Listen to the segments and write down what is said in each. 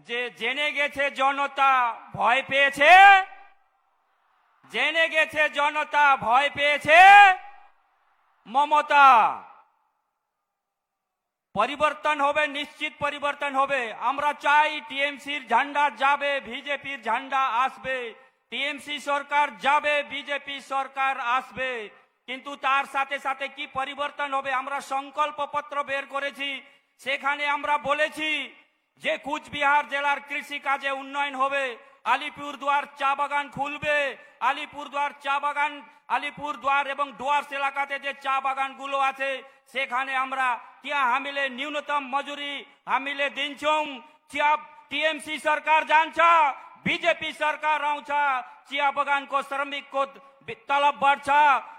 যে জেনে গেছে জনতা ভয় পেয়েছে, জেনে গেছে জনতা ভয় পেয়েছে মমতা। পরিবর্তন হবে, নিশ্চিত পরিবর্তন হবে। আমরা চাই টিএমসির ঝান্ডা যাবে, বিজেপির ঝান্ডা আসবে। টিএমসি সরকার যাবে, বিজেপি সরকার আসবে। কিন্তু তার সাথে সাথে কি পরিবর্তন হবে? আমরা সংকল্প পত্র বের করেছি, সেখানে আমরা বলেছি যে কুচবিহার জেলার কৃষি কাজে উন্নয়ন হবে, আলিপুরদুয়ার চা বাগান খুলবে, আলিপুরদুয়ার চা বাগান, আলিপুরদুয়ার এবং ডুয়ার্স এলাকাতে যে চা বাগানগুলো আছে সেখানে আমরা ત્યાં हामीले न्यूनतम मजूरी हामीले दिन्छौं। टीएमसी सरकार जान्छ, बीजेपी सरकार आउँछ, चिया बगानको श्रमिकको तलब बढ्छ।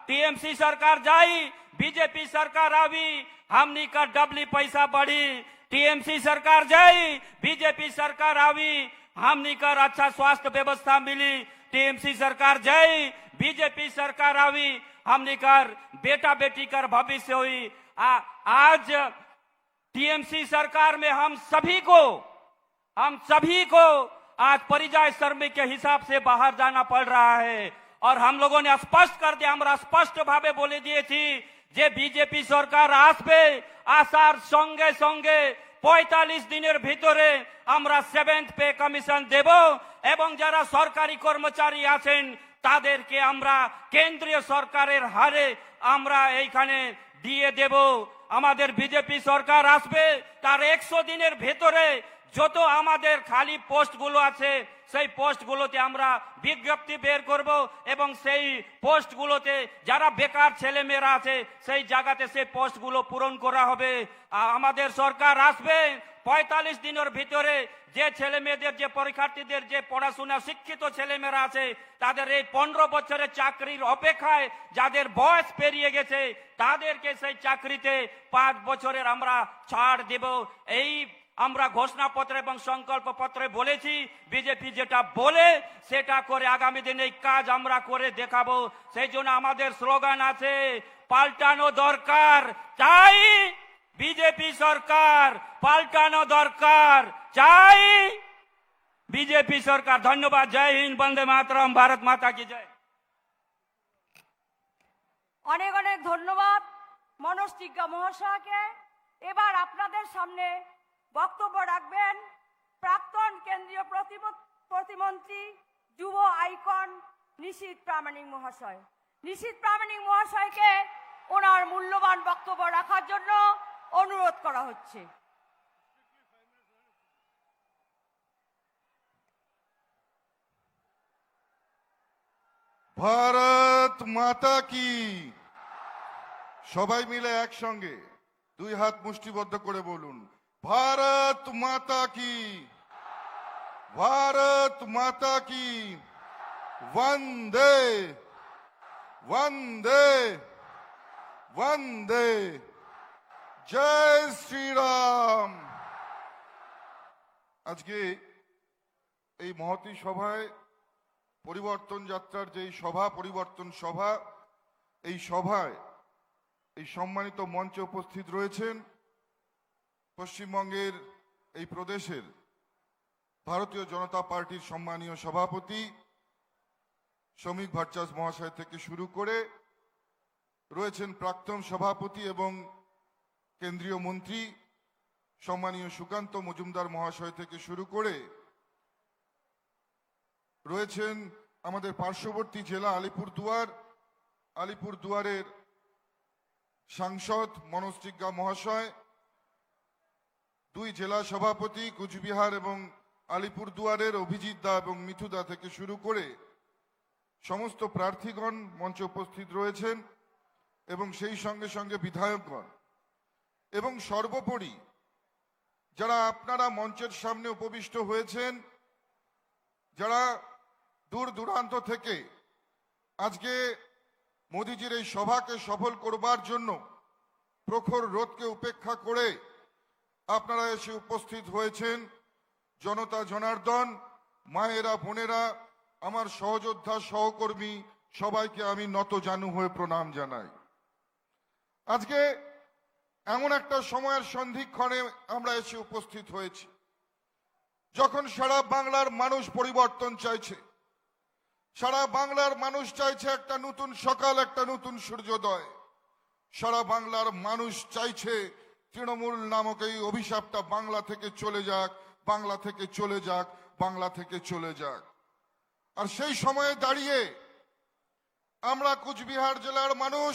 टीएमसी सरकार जाई, बीजेपी सरकार आवी, हमनी का डबली पैसा बढ़ी। टीएमसी सरकार जाई, बीजेपी सरकार आवी, हमनी कर अच्छा स्वास्थ्य व्यवस्था मिली। टीएमसी सरकार जाई, बीजेपी सरकार आवी, हमनी कर बेटा बेटी कर भविष्य हुई। आज टीएमसी सरकार में हम सभी को आज परिजाय श्रमिक के हिसाब से बाहर जाना पड़ रहा है। और हम लोगों ने स्पष्ट कर दिया, আমরা স্পষ্ট ভাবে বলে দিয়েছি যে বিজেপি সরকার আসবে, আসার সঙ্গে সঙ্গে 45 দিনের ভিতরে আমরা 7th পে কমিশন দেব এবং যারা সরকারি কর্মচারী আছেন তাদেরকে আমরা কেন্দ্রীয় সরকারের হারে আমরা এইখানে দিয়ে দেব। আমাদের বিজেপি সরকার আসবে, তার 100 দিনের ভেতরে যত আমাদের খালি পোস্টগুলো আছে সেই পোস্টগুলোতে আমরা বিজ্ঞপ্তি বের করব এবং সেই পোস্টগুলোতে যারা বেকার ছেলেমেয়েরা আছে সেই জায়গাতে সেই পোস্টগুলো পূরণ করা হবে। আমাদের সরকার আসবে 45 দিনের ভিতরে যে ছেলে মেয়েদের, যে পরীক্ষার্থীদের, যে পড়াশোনা শিক্ষিত ছেলেমেয়েরা আছে তাদের এই 15 বছরের চাকরির অপেক্ষায় যাদের বয়স পেরিয়ে গেছে তাদেরকে সেই চাকরিতে 5 বছরের আমরা ছাড় দেব। এই আমরা ঘোষণাপত্র এবং সংকল্প পত্রে বলেছি। বিজেপি যেটা বলে সেটা করে আগামী দিনে এই কাজ আমরা করে দেখাবো। সেই জন্য আমাদের স্লোগান আছে, পাল্টানো দরকার, চাই বিজেপি সরকার, পাল্টানো দরকার, চাই বিজেপি সরকার। ধন্যবাদ। জয় হিন্দ, বন্দে মাতরম, ভারত মাতা কি জয়। অনেক অনেক ধন্যবাদ মনোজ টিগ্গা মহাশয়কে। এবার আপনাদের সামনে বক্তব্য রাখবেন প্রাক্তন কেন্দ্রীয় প্রতিমন্ত্রী, যুব আইকন নিশীথ প্রামাণিক মহাশয়। নিশীথ প্রামাণিক মহাশয়কে ওনার মূল্যবান বক্তব্য রাখার জন্য অনুরোধ করা হচ্ছে। ভারত মাতা কি। সবাই মিলে একসঙ্গে 2 হাত মুষ্টিবদ্ধ করে বলুন, ভারত মাতা কি, ভারত মাতা কি। বন্দে বন্দে বন্দে। জয় শ্রীরাম। আজকে এই মহতী সভায় পরিবর্তন যাত্রার যে সভা, পরিবর্তন সভা, এই সভায় এই সম্মানিত মঞ্চে উপস্থিত রয়েছেন পশ্চিমবঙ্গের এই প্রদেশের ভারতীয় জনতা পার্টির সম্মানীয় সভাপতি শ্রমিক ভট্টাচার্য মহাশয় থেকে শুরু করে রয়েছেন প্রাক্তন সভাপতি এবং কেন্দ্রীয় মন্ত্রী সম্মানীয় সুকান্ত মজুমদার মহাশয় থেকে শুরু করে রয়েছেন আমাদের পার্শ্ববর্তী জেলা আলিপুরদুয়ার, আলিপুরদুয়ারের সাংসদ মনোজ টিগ্গা মহাশয়, 2 জেলা সভাপতি কুচবিহার এবং আলিপুরদুয়ারের অভিজিৎ দা এবং মিথু দা থেকে শুরু করে সমস্ত প্রার্থীগণ মঞ্চে উপস্থিত রয়েছেন এবং সেই সঙ্গে সঙ্গে বিধায়কগণ এবং সর্বোপরি যারা আপনারা মঞ্চের সামনে উপবিষ্ট হয়েছেন, যারা দূর দূরান্ত থেকে আজকে মোদিজির এই সভাকে সফল করবার জন্য প্রখর রোদকে উপেক্ষা করে আপনারা এসে উপস্থিত হয়েছেন। জনতা জনার্দন, মায়েরা, বোনেরা, আমার সহযোদ্ধা, সহকর্মী, সবাইকে আমি নতজানু হয়ে প্রণাম জানাই। আজকে এমন একটা সময়ের সন্ধিক্ষণে আমরা এসে উপস্থিত হয়েছি যখন সারা বাংলার মানুষ পরিবর্তন চাইছে, সারা বাংলার মানুষ চাইছে একটা নতুন সকাল, একটা নতুন সূর্যোদয়, সারা বাংলার মানুষ চাইছে তৃণমূল নামক এই অভিশাপটা বাংলা থেকে চলে যাক, বাংলা থেকে চলে যাক, বাংলা থেকে চলে যাক। আর সেই সময়ে দাঁড়িয়ে আমরা কুচবিহার জেলার মানুষ,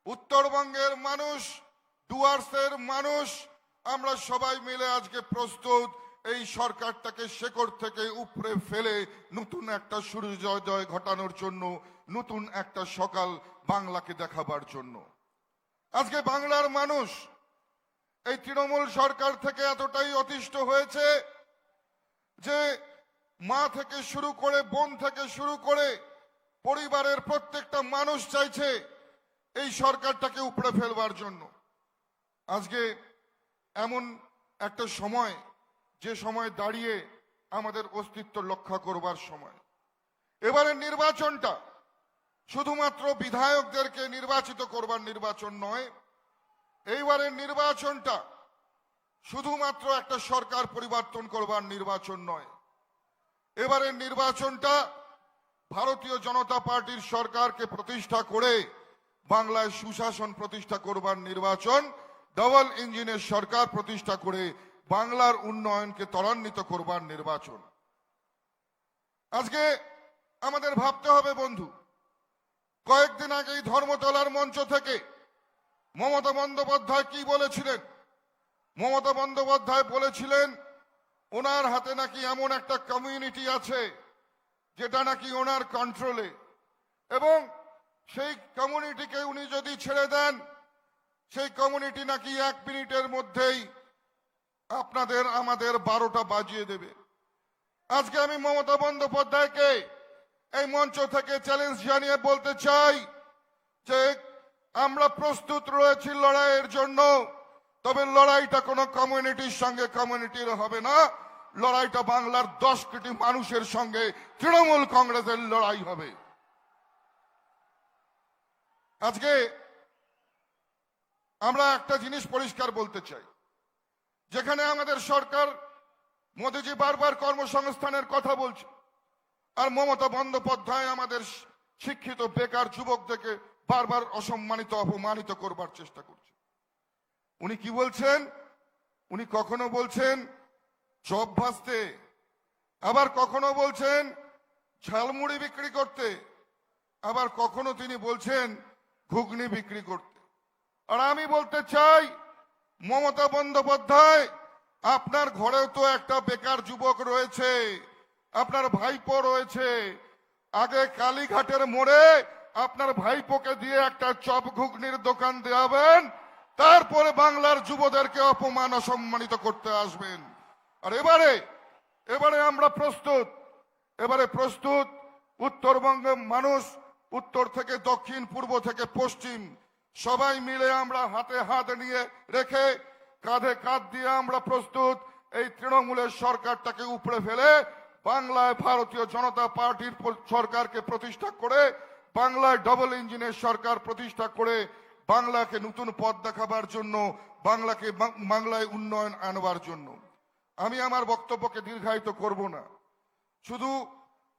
উত্তরবঙ্গের মানুষ, ডুয়ার্সের মানুষ, আমরা সবাই মিলে আজকে প্রস্তুত এই সরকারটাকে শেকড় থেকে উপড়ে ফেলে নতুন একটা সূর্যোদয় ঘটানোর জন্য, নতুন একটা সকাল বাংলাকে দেখাবার জন্য। আজকে বাংলার মানুষ এই তৃণমূল সরকার থেকে এতটাই অতিষ্ঠ হয়েছে যে মা থেকে শুরু করে, বোন থেকে শুরু করে পরিবারের প্রত্যেকটা মানুষ চাইছে এই সরকারটাকে উপড়ে ফেলবার জন্য। আজকে এমন একটা সময়, যে সময় দাঁড়িয়ে আমাদের অস্তিত্ব রক্ষা করবার সময়। এবারের নির্বাচনটা শুধুমাত্র বিধায়কদেরকে নির্বাচিত করবার নির্বাচন নয়, এইবারের নির্বাচনটা শুধুমাত্র একটা সরকার পরিবর্তন করবার নির্বাচন নয়, এবারের নির্বাচনটা ভারতীয় জনতা পার্টির সরকারকে প্রতিষ্ঠা করে বাংলায় সুশাসন প্রতিষ্ঠা করবার নির্বাচন, ডাবল ইঞ্জিনের সরকার প্রতিষ্ঠা করে বাংলার উন্নয়নকে ত্বরান্বিত করবার নির্বাচন। আজকে আমাদের ভাবতে হবে বন্ধু, কয়েকদিন আগেই ধর্মতলার মঞ্চ থেকে মমতা বন্দ্যোপাধ্যায় কি বলেছিলেন? মমতা বন্দ্যোপাধ্যায় বলেছিলেন ওনার হাতে নাকি এমন একটা কমিউনিটি আছে যেটা নাকি ওনার কন্ট্রোলে, এবং সেই কমিউনিটিকে উনি যদি ছেড়ে দেন, সেই কমিউনিটি নাকি 1 মিনিটের মধ্যেই আপনাদের আমাদের 12টা বাজিয়ে দেবে। আজকে আমি মমতা বন্দ্যোপাধ্যায়কে এই মঞ্চ থেকে চ্যালেঞ্জ জানিয়ে বলতে চাই যে আমরা প্রস্তুত রয়েছি লড়াইয়ের জন্য, তবে লড়াইটা কোনো কমিউনিটির সঙ্গে কমিউনিটির হবে না, লড়াইটা বাংলার 10 কোটি মানুষের সঙ্গে তৃণমূল কংগ্রেসের লড়াই হবে। আজকে আমরা একটা জিনিস পরিষ্কার বলতে চাই, যেখানে আমাদের সরকার মোদীজি বারবার কর্মসংস্থানের কথা বলছে, আর মমতা বন্দ্যোপাধ্যায় আমাদের শিক্ষিত বেকার যুবকদেরকে বারবার অসম্মানিত, অপমানিত করবার চেষ্টা করছে। উনি কি বলছেন? উনি কখনো বলছেন চপ ভাজতে, আবার কখনো বলছেন ঝালমুড়ি বিক্রি করতে, আবার কখনো তিনি বলছেন ঘুগনি বিক্রি করতে। আর আমি বলতে চাই মমতা বন্দ্যোপাধ্যায়, আপনার ঘরেও তো একটা বেকার যুবক রয়েছে, আপনার ভাইপো রয়েছে। আগে কালীঘাটের মোড়ে আপনার ভাইপোকে দিয়ে একটা চপ ঘুগনির দোকান দেওয়াবেন, তারপরে বাংলার যুবদেরকে অপমান অসম্মানিত করতে আসবেন। আর এবারে আমরা প্রস্তুত, এবারে প্রস্তুত উত্তরবঙ্গের মানুষ, উত্তর থেকে দক্ষিণ, পূর্ব থেকে পশ্চিম, সবাই মিলে আমরা হাতে হাত নিয়ে রেখে, কাঁধে কাঁধ দিয়ে আমরা প্রস্তুত এই তৃণমূলের সরকারটাকে উপড়ে ফেলে বাংলায় ভারতীয় জনতা পার্টির সরকারকে প্রতিষ্ঠা করে, বাংলায় ডাবল ইঞ্জিনের সরকার প্রতিষ্ঠা করে বাংলাকে নতুন পথ দেখাবার জন্য, বাংলায় উন্নয়ন আনবার জন্য। আমি আমার বক্তব্যকে দীর্ঘায়িত করব না, শুধু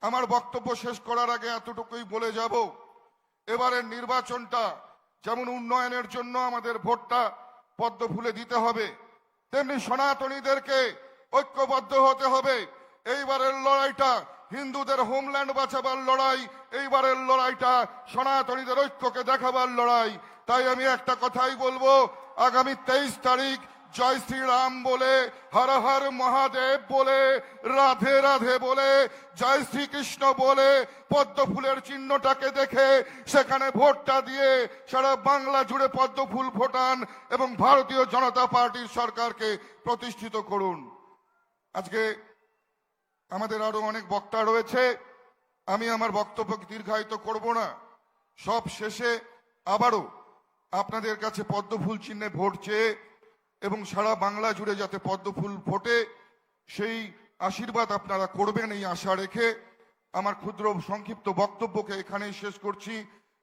আমার বক্তব্য শেষ করার আগে এতটুকুই বলে যাব, এবারের নির্বাচনটা যেমন উন্নয়নের জন্য আমাদের ভোটটা পদ্ম ফুলে দিতে হবে, তেমনি সনাতনীদেরকে ঐক্যবদ্ধ হতে হবে। এইবারের লড়াইটা হিন্দুদের হোমল্যান্ড বাঁচাবার লড়াই, এইবারের লড়াইটা সনাতনীদের ঐক্যকে দেখাবার লড়াই। তাই আমি একটা কথাই বলবো, আগামী 23 তারিখ জয় শ্রীরাম বলে, হর হর মহাদেব বলে, রাধে রাধে বলে, জয় শ্রীকৃষ্ণ বলে পদ্ম ফুলের চিহ্নটাকে দেখে সেখানে ভোটটা দিয়ে সারা বাংলা জুড়ে পদ্ম ফুল ফোটান এবং ভারতীয় জনতা পার্টির সরকারকে প্রতিষ্ঠিত করুন। আজকে আমাদের আরো অনেক বক্তা রয়েছে, আমি আমার বক্তব্যকে দীর্ঘায়িত করব না। সব শেষে আবারও আপনাদের কাছে পদ্ম ফুল চিহ্নে ভোট চেয়ে এবং সারা বাংলা জুড়ে যাতে পদ্ম ফুল ফোটে সেই আশীর্বাদ আপনারা করবেন, এই আশা রেখে আমার ক্ষুদ্র সংক্ষিপ্ত বক্তব্যকে এখানেই শেষ করছি।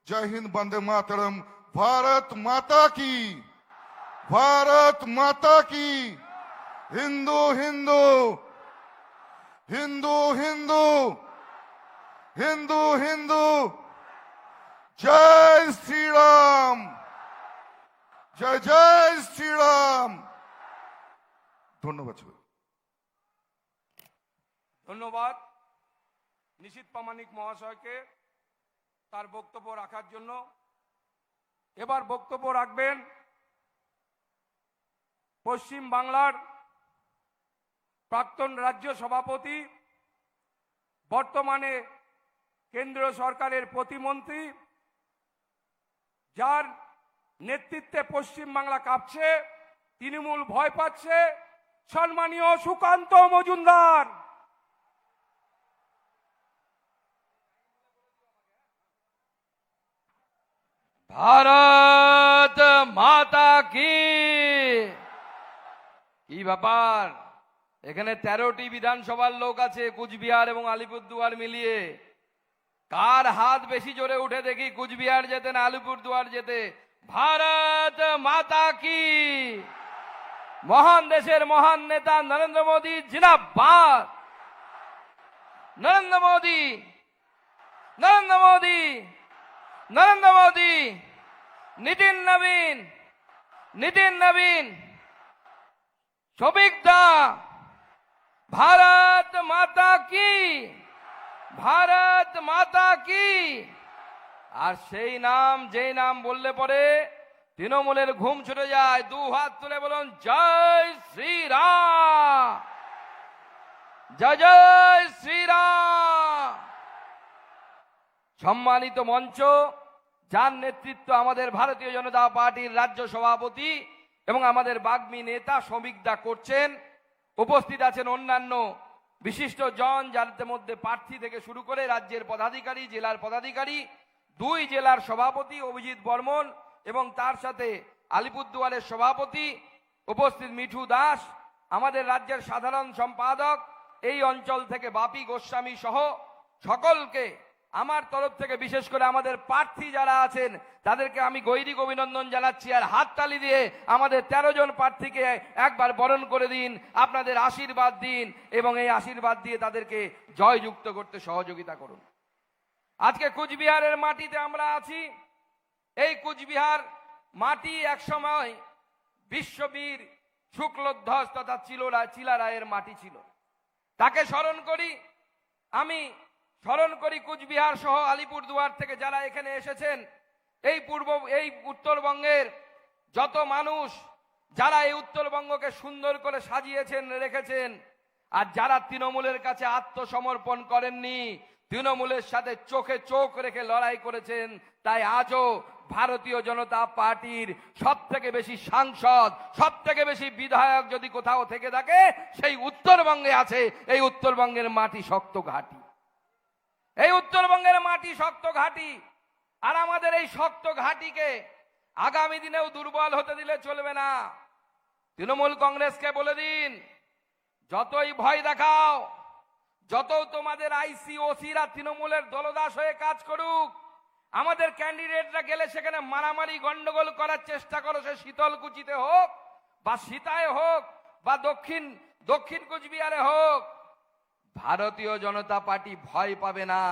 জয় হিন্দ, বন্দে মাতরম, ভারত মাতা কি, ভারত মাতা কি, হিন্দু হিন্দু, হিন্দু হিন্দু হিন্দু হিন্দু জয় শ্রীরাম, জয় জয় শ্রীরাম। ধন্যবাদ সবাই। ধন্যবাদ নিশীথ প্রামাণিক মহাশয়কে তার বক্তব্য রাখার জন্য। এবার বক্তব্য রাখবেন পশ্চিম বাংলার প্রাক্তন রাজ্য সভাপতি, বর্তমানে কেন্দ্রীয় সরকারের প্রতিমন্ত্রী, যার নেতৃত্বে পশ্চিম বাংলা কাঁপছে, তৃণমূল ভয় পাচ্ছে, সম্মানীয় সুকান্ত মজুমদার। ভারত মাতা কি। কি ব্যাপার, এখানে 13টি বিধানসভার লোক আছে কুচবিহার এবং আলিপুরদুয়ার মিলিয়ে। কার হাত বেশি জোরে উঠে দেখি, কুচবিহার যেতে না আলিপুরদুয়ার যেতে? ভারত মাতা কি। মহান দেশের মহান নেতা নরেন্দ্র মোদী জিন্দাবাদ। নরেন্দ্র মোদী, নরেন্দ্র মোদী, নরেন্দ্র মোদী। নীতিন নবীন, নীতিন নবীন, শফিক দা। ভারত মাতা কি, ভারত মাতা কি। আর সেই নাম, যেই নাম বললে পরে তৃণমূলের ঘুম ছুটে যায়। দু হাত তুলে বলুন জয় শ্রীরাম, জয় জয় শ্রীরাম। সম্মানিত মঞ্চ, যার নেতৃত্ব আমাদের ভারতীয় জনতা পার্টির রাজ্য সভাপতি এবং আমাদের বাগ্মী নেতা শ্রমিক দা করছেন, উপস্থিত আছেন অন্যান্য বিশিষ্ট জন, যাদের মধ্যে প্রার্থী থেকে শুরু করে রাজ্যের পদাধিকারী, জেলার পদাধিকারী, 2 জেলার সভাপতি অভিজিৎ বর্মন এবং তার সাথে আলিপুরদুয়ারের সভাপতি উপস্থিত মিঠু দাস, আমাদের রাজ্যের সাধারণ সম্পাদক এই অঞ্চল থেকে বাপি গোস্বামী সহ সকলকে আমার তরফ থেকে, বিশেষ করে আমাদের প্রার্থী যারা আছেন তাদেরকে আমি গৈরিক অভিনন্দন জানাচ্ছি। আর হাততালি দিয়ে আমাদের 13 জন প্রার্থীকে একবার বরণ করে দিন, আপনাদের আশীর্বাদ দিন এবং এই আশীর্বাদ দিয়ে তাদেরকে জয়যুক্ত করতে সহযোগিতা করুন। আজকে কুচবিহারের মাটিতে আমরা আছি। এই কুচবিহার মাটি একসময় বিশ্ববীর শুক্লধ্বজ তথা চিলা রায়ের মাটি ছিল। তাকে স্মরণ করি। আমি স্মরণ করি কুচবিহার সহ আলিপুরদুয়ার থেকে যারা এখানে এসেছেন, এই উত্তরবঙ্গের যত মানুষ যারা এই উত্তরবঙ্গকে সুন্দর করে সাজিয়েছেন, রেখেছেন, আর যারা তৃণমূলের কাছে আত্মসমর্পণ করেননি, তৃণমূলের সাথে চোখে চোখ রেখে লড়াই করেছেন, তাই আজও ভারতীয় জনতা পার্টির সব থেকে বেশি সাংসদ, সব থেকে বেশি বিধায়ক যদি কোথাও থেকে থাকে সেই উত্তরবঙ্গে আছে। এই উত্তরবঙ্গের মাটি শক্ত ঘাঁটি, এই উত্তরবঙ্গের মাটি শক্ত ঘাঁটি। আর আমাদের এই শক্ত ঘাঁটিকে আগামী দিনেও দুর্বল হতে দিলে চলবে না। তৃণমূল কংগ্রেসকে বলে দিন, যতই ভয় দেখাও, যত তোমাদের আইসিওসিরা তৃণমূলের দলদাস হয়ে কাজ করুক, আমাদের ক্যান্ডিডেটরা গেলে সেখানে মারামারি গন্ডগোল করার চেষ্টা করো, সে শীতলকুচিতে হোক বা সীতায় হোক বা দক্ষিণ কুচবিহারে হোক, ভারতীয় জনতা পার্টি ভয় পাবে না।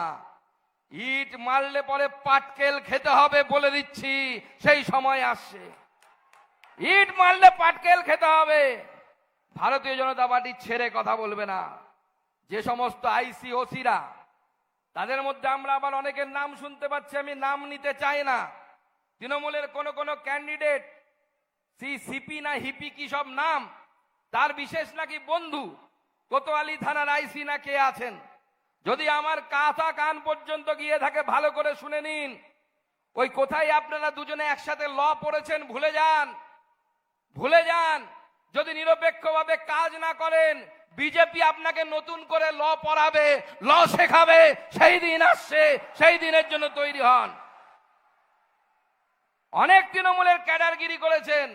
ইট মারলে পরে পাটকেল খেতে হবে বলে দিচ্ছি, সেই সময় আসছে। ইট মারলে পাটকেল খেতে হবে। ভারতীয় জনতা পার্টি ছেড়ে কথা বলবে না। যে সমস্ত আইসিওসিরা, তাদের মধ্যে আমরা আবার অনেকের নাম শুনতে পাচ্ছি, আমি নাম নিতে চাই না। তৃণমূলের কোন ক্যান্ডিডেট সিপি না হিপি কি সব নাম, তার বিশেষ নাকি বন্ধু কোতোয়ালি থানার আইসি না কে আছেন। যদি আমার কাঁথা কান পর্যন্ত গিয়ে থাকে ভালো করে শুনে নিন। ওই কোথায় আপনারা দুজনে একসাথে ল পড়েছেন ভুলে যান, ভুলে যান। যদি নিরপেক্ষভাবে কাজ না করেন, বিজেপি আপনাকে নতুন করে ল পড়াবে, ল শেখাবে। সেই দিন আসছে, সেই দিনের জন্য তৈরি হন। অনেক তৃণমূলের ক্যাডারগিরি করেছেন,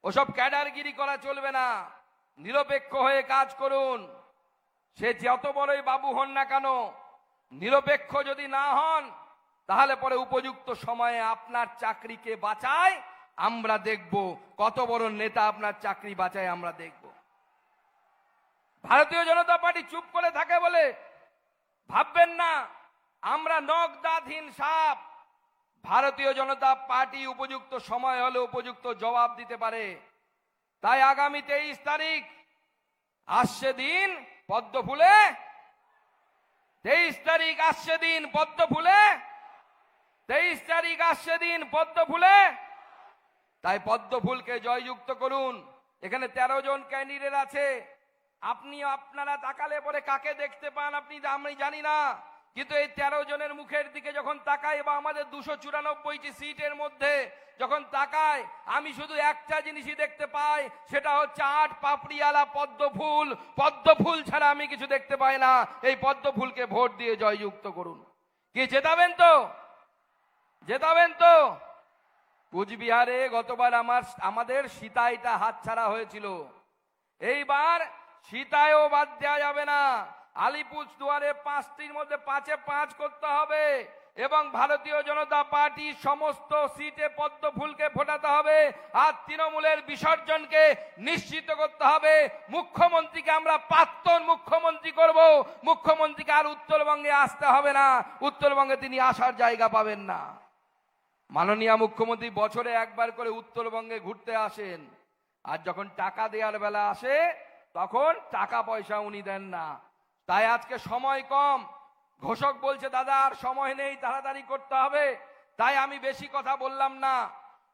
ওসব ক্যাডারগিরি করা চলবে না। নিরপেক্ষ হয়ে কাজ করুন। সে যত বড়ই বাবু হন না কেন, নিরপেক্ষ যদি না হন, তাহলে পরে উপযুক্ত সময়ে আপনার চাকরিকে বাঁচায় আমরা দেখব, কত বড় নেতা আপনার চাকরি বাঁচায় আমরা দেখব। ভারতীয় জনতা পার্টি চুপ করে থাকে বলে ভাববেন না আমরা নখদাঁতহীন সাপ। ভারতীয় জনতা পার্টি উপযুক্ত সময় হলে উপযুক্ত জবাব দিতে পারে। তাই আগামী 23 তারিখ আসছে দিন পদ্ম ফুলে, 23 তারিখ আসছে দিন পদ্ম ফুলে, 23 তারিখ আসছে দিন পদ্ম ফুলে। তাই পদ্ম ফুলকে জয়যুক্ত করুন। এখানে 13 জন ক্যান্ডিডেট আছে। আপনারা তাকালে পরে কাকে দেখতে পান আমি জানি না, কিন্তু এই 13 জনের মুখের দিকে যখন তাকাই বা আমাদের 294টি সিটের মধ্যে যখন তাকাই, আমি শুধু একটা জিনিসই দেখতে পাই, সেটা হচ্ছে 8 পাপড়িওয়ালা পদ্ম ফুল। পদ্ম ফুল ছাড়া আমি কিছু দেখতে পাই না। এই পদ্ম ফুলকে ভোট দিয়ে জয়যুক্ত করুন। কি জেতাবেন তো? জেতাবেন তো? কুচবিহারে গতবার আমাদের সীতাইটা হাতছাড়া হয়েছিল, এইবার সীতায়ও বাদ দেওয়া যাবে না। আলিপুরদুয়ারে 5টির মধ্যে 5-এ 5 করতে হবে এবং ভারতীয় জনতা পার্টি সমস্ত সিটে পদ্ম ফুলকে ফোটাতে হবে। আর তৃণমূলের বিসর্জনকে নিশ্চিত করতে হবে। মুখ্যমন্ত্রীকে আমরা প্রাক্তন মুখ্যমন্ত্রী করব। মুখ্যমন্ত্রীকে আর উত্তরবঙ্গে আসতে হবে না, উত্তরবঙ্গে তিনি আসার জায়গা পাবেন না। মাননীয় মুখ্যমন্ত্রী বছরে একবার করে উত্তরবঙ্গে ঘুরতে আসেন, আর যখন টাকা দেওয়ার বেলা আসে তখন টাকা পয়সা উনি দেন না। তাই আজকে সময় কম, ঘোষক বলছে দাদা আর সময় নেই, তাড়াতাড়ি করতে হবে। তাই আমি বেশি কথা বললাম না,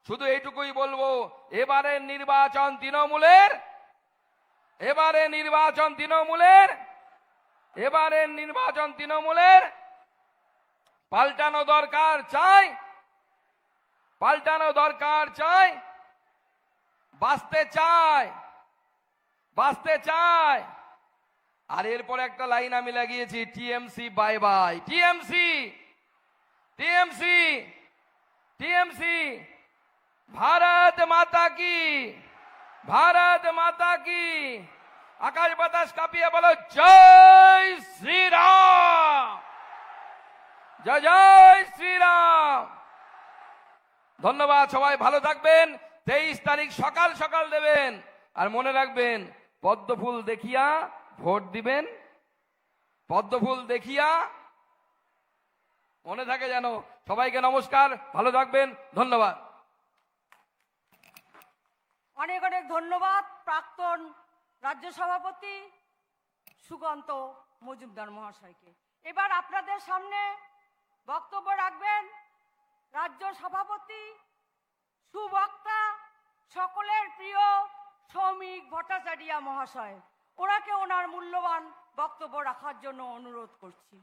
শুধু এইটুকুই বলবো, এবারের নির্বাচন তৃণমূলের, এবারের নির্বাচন তৃণমূলের, এবারের নির্বাচন তৃণমূলের। পাল্টানো দরকার চাই, পাল্টানো দরকার চাই, বাঁচতে চাই, বাঁচতে চাই। আর এরপর একটা লাইন আমি লাগিয়েছি, TMC bye bye. TMC, TMC, TMC, Bharat মাতা কি, ভারত মাতা কি। আকাশ বাতাস কাঁপিয়ে বলো জয় শ্রীরাম, জয় জয় শ্রীরাম। ধন্যবাদ, সবাই ভালো থাকবেন। 23 তারিখ সকাল সকাল দেবেন। আর মনে রাখবেন, পদ্ম ফুল দেখিয়া ভোট দিবেন, পদ্ম ফুল দেখিয়া, মনে থাকে যেন। সবাইকে নমস্কার, ভালো থাকবেন, ধন্যবাদ। অনেক অনেক ধন্যবাদ প্রাক্তন রাজ্য সভাপতি সুকান্ত মজুমদার মহাশয়কে। এবার আপনাদের সামনে বক্তব্য রাখবেন রাজ্য সভাপতি, সুবক্তা, সকলের প্রিয় শ্রমিক ভট্টাচার্য মহাশয়। ওনাকে ওনার মূল্যবান বক্তব্য রাখার জন্য অনুরোধ করছি।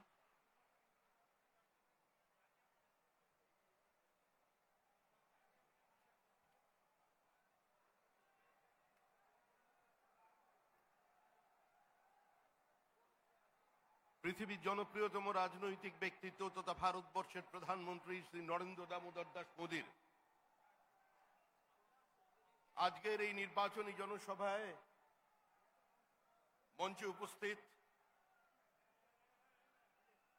পৃথিবীর জনপ্রিয়তম রাজনৈতিক ব্যক্তিত্ব তথা ভারতবর্ষের প্রধানমন্ত্রী শ্রী নরেন্দ্র দামোদর দাস মোদীর আজকের এই নির্বাচনী জনসভায় মঞ্চে উপস্থিত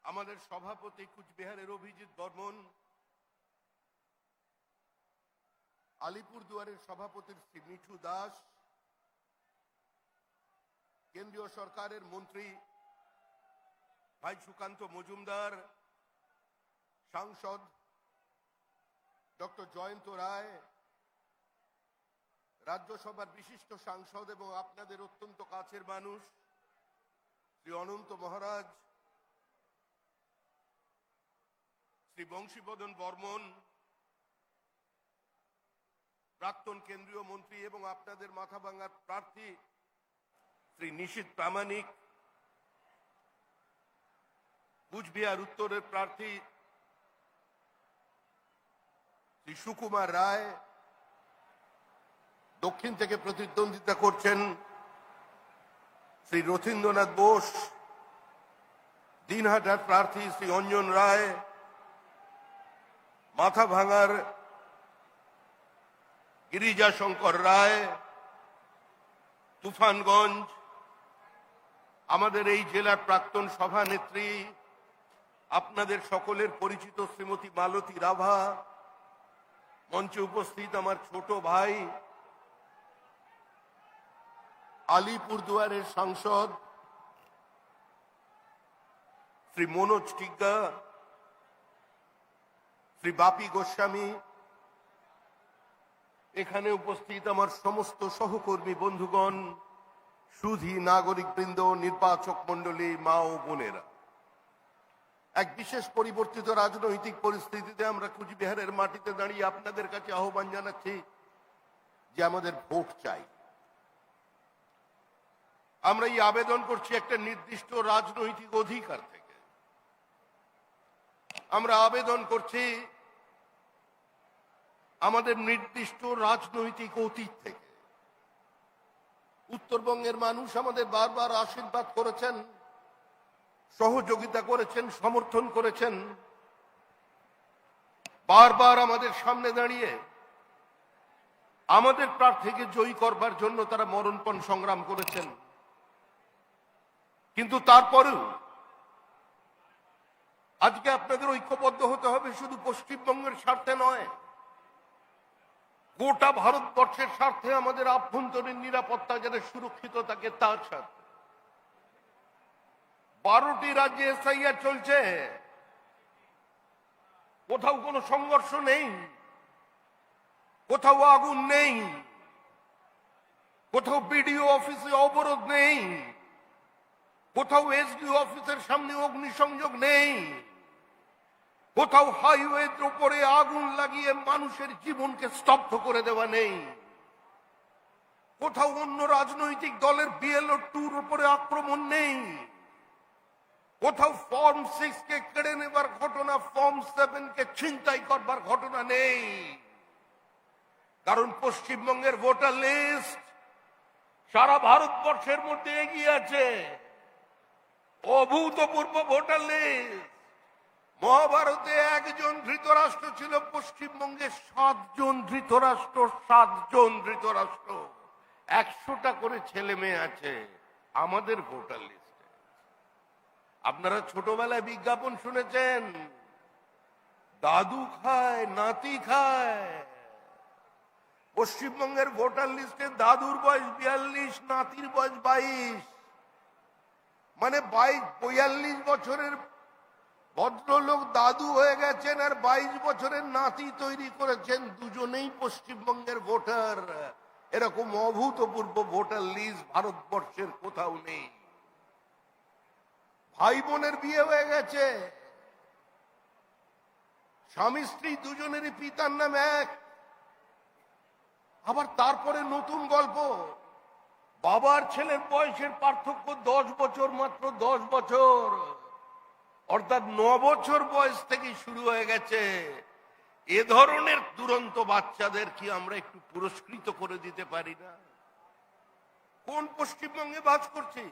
আমাদের সভাপতি কুচবিহারের অভিজিৎ বর্মন, আলিপুরদুয়ারের সভাপতি শ্রী মিঠু দাস, কেন্দ্রীয় সরকারের মন্ত্রী ভাই সুকান্ত মজুমদার, সাংসদ ডক্টর জয়ন্ত রায়, রাজ্যসভার বিশিষ্ট সাংসদ এবং আপনাদের অত্যন্ত কাছের মানুষ শ্রী অনন্ত মহারাজ, শ্রী বংশীবদন বর্মন, প্রাক্তন কেন্দ্রীয় মন্ত্রী এবং আপনাদের মাথাভাঙার প্রার্থী শ্রী নিশীথ প্রামাণিক, কুচবিহার উত্তরের প্রার্থী শ্রী সুকুমার রায়, দক্ষিণ থেকে প্রতিদ্বন্দ্বিতা করছেন শ্রী রথীন্দ্রনাথ বোস, দিনহাটার প্রার্থী শ্রী অঞ্জন রায়, মাথাভাঙার গিরিজা শঙ্কর রায়, তুফানগঞ্জ আমাদের এই জেলার প্রাক্তন সভানেত্রী, আপনাদের সকলের পরিচিত শ্রীমতী মালতী রাভা, মঞ্চে উপস্থিত আমার ছোট ভাই, আলিপুরদুয়ারের সাংসদ শ্রী মনোজ টিগ্গা, শ্রী বাপি গোস্বামী, এখানে উপস্থিত আমার সমস্ত সহকর্মী বন্ধুগণ, সুধী নাগরিকবৃন্দ, নির্বাচক মণ্ডলী, মা ও বোনেরা, এক বিশেষ পরিবর্তিত রাজনৈতিক পরিস্থিতিতে আমরা কুচবিহারের মাটিতে দাঁড়িয়ে আপনাদের কাছে আহ্বান জানাচ্ছি যে আমাদের ভোট চাই। আমরা এই আবেদন করছি একটা নির্দিষ্ট রাজনৈতিক অধিকার থেকে। আমরা আবেদন করছি আমাদের নির্দিষ্ট রাজনৈতিক অতীত থেকে। উত্তরবঙ্গের মানুষ আমাদের বারবার আশীর্বাদ করেছেন, সহযোগিতা করেছেন, সমর্থন করেছেন। বারবার আমাদের সামনে দাঁড়িয়ে আমাদের প্রার্থীকে জয়ী করবার জন্য তারা মরণপণ সংগ্রাম করেছেন। কিন্তু তারপরেও আজকে আপনাদের ঐক্যবদ্ধ হতে হবে শুধু পশ্চিমবঙ্গের স্বার্থে নয়, গোটা ভারতবর্ষের স্বার্থে, আমাদের আভ্যন্তরীণ নিরাপত্তা যেন সুরক্ষিত থাকে তার স্বার্থে। 12টি রাজ্যে এসআইআর চলছে, কোথাও কোনো সংঘর্ষ নেই, কোথাও আগুন নেই, কোথাও বিডিও অফিসে অবরোধ নেই, কোথাও এসডিও অফিসের সামনে অগ্নিসংযোগ নেই, কোথাও হাইওয়ের উপরে আগুন লাগিয়ে মানুষের জীবনকে স্তব্ধ করে দেওয়া নেই, কোথাও অন্য রাজনৈতিক দলের বিএলও 2-র উপরে আক্রমণ নেই, কোথাও ফর্ম 6 কে কেড়ে নেবার ঘটনা, ফর্ম 7 কে ছিনতাই করবার ঘটনা নেই। কারণ পশ্চিমবঙ্গের ভোটার লিস্ট সারা ভারতবর্ষের মধ্যে এগিয়ে আছে। অভূতপূর্ব ভোটার লিস্ট। মহাভারতে 1 জন ধৃতরাষ্ট্র ছিল, পশ্চিমবঙ্গে 7 জন ধৃতরাষ্ট্র, 7 জন ধৃতরাষ্ট্র। 100টা করে ছেলে মেয়ে আছে আমাদের ভোটার লিস্টে। আপনারা ছোটবেলায় বিজ্ঞাপন শুনেছেন, দাদু খায় নাতি খায়। পশ্চিমবঙ্গের ভোটার লিস্টে দাদুর বয়স 42, নাতির বয়স 22, মানে 42 বছরের ভদ্রলোক দাদু হয়ে গেছেন আর 22 বছরের নাতি তৈরি করেছেন। দুজনেই পশ্চিমবঙ্গের ভোটার। এরকম অভূতপূর্ব ভোটার লিস্ট ভারতবর্ষের কোথাও নেই। ভাই বোনের বিয়ে হয়ে গেছে, স্বামী স্ত্রী দুজনেরই পিতার নাম এক। আবার তারপরে নতুন গল্প, বাবার ছেলের বয়সের পার্থক্য 10 বছর, মাত্র 10 বছর, অর্থাৎ 9 বছর বয়স থেকে শুরু হয়ে গেছে। এ ধরনের দুরন্ত বাচ্চাদের কি আমরা একটু পুরস্কৃত করে দিতে পারি না? কোন পশ্চিমবঙ্গে বাস করছি?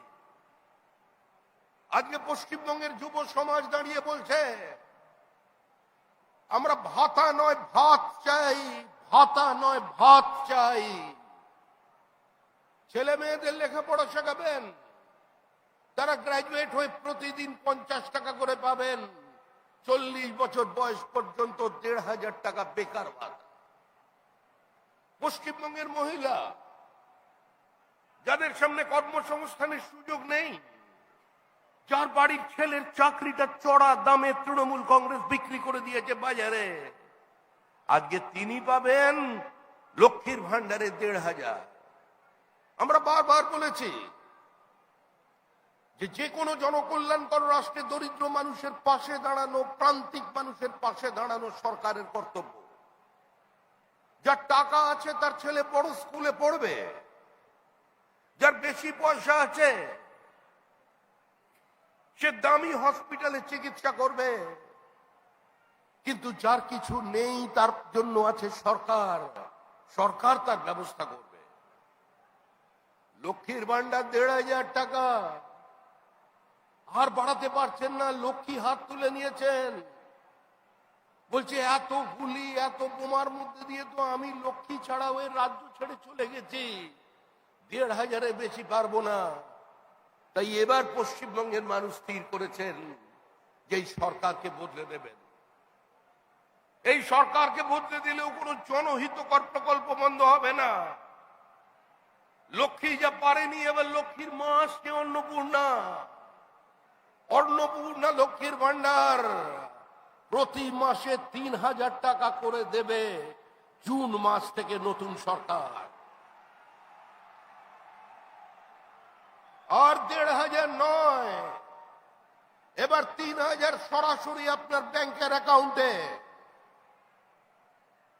আজকে পশ্চিমবঙ্গের যুব সমাজ দাঁড়িয়ে বলছে আমরা ভাতা নয় ভাত চাই, ভাতা নয় ভাত চাই। ছেলে মেয়েদের লেখাপড়া শেখাবেন, তারা গ্রাজুয়েট হয়ে প্রতিদিন 50 টাকা করে পাবেন। 40 বছর বয়স পর্যন্ত 1,500 টাকা বেকার ভাতা। পশ্চিমবঙ্গের মহিলা যাদের সামনে কর্মসংস্থানের সুযোগ নেই, যার বাড়ির ছেলের চাকরিটা চড়া দামে তৃণমূল কংগ্রেস বিক্রি করে দিয়েছে বাজারে, আজকে তিনি পাবেন লক্ষ্মীর ভান্ডারে 1,500। আমরা বারবার বলেছি যে কোনো জনকল্যাণকর রাষ্ট্রে দরিদ্র মানুষের পাশে দাঁড়ানো, প্রান্তিক মানুষের পাশে দাঁড়ানো সরকারের কর্তব্য। যার টাকা আছে তার ছেলে বড় স্কুলে পড়বে, যার বেশি পয়সা আছে সে দামি হসপিটালে চিকিৎসা করবে। কিন্তু যার কিছু নেই তার জন্য আছে সরকার, সরকার তার ব্যবস্থা করবে। লক্ষ্মীর ভান্ডার 1,500 টাকা আর বাড়াতে পারছেন না, লক্ষ্মী হাত তুলে নিয়েছেন। বলছে এত গুলি এত বোমার মধ্যে দিয়ে তো আমি লক্ষ্মী ছাড়াও এর রাজ্য ছেড়ে চলে গেছি, 1,500-এ বেশি পারবো না। তাই এবার পশ্চিমবঙ্গের মানুষ স্থির করেছেন যে এই সরকারকে বদলে দেবেন। এই সরকারকে বদলে দিলেও কোনো জনহিতকর প্রকল্প বন্ধ হবে না। লক্ষ্মী যা পারেনি, এবার লক্ষ্মীর মা আসছে অন্নপূর্ণা। অন্নপূর্ণা লক্ষ্মীর ভান্ডার প্রতি মাসে ৩,০০০ টাকা করে দেবে জুন মাস থেকে নতুন সরকার। আর ১,৫০০ নয়, এবার ৩,০০০ সরাসরি আপনার ব্যাংকের অ্যাকাউন্টে।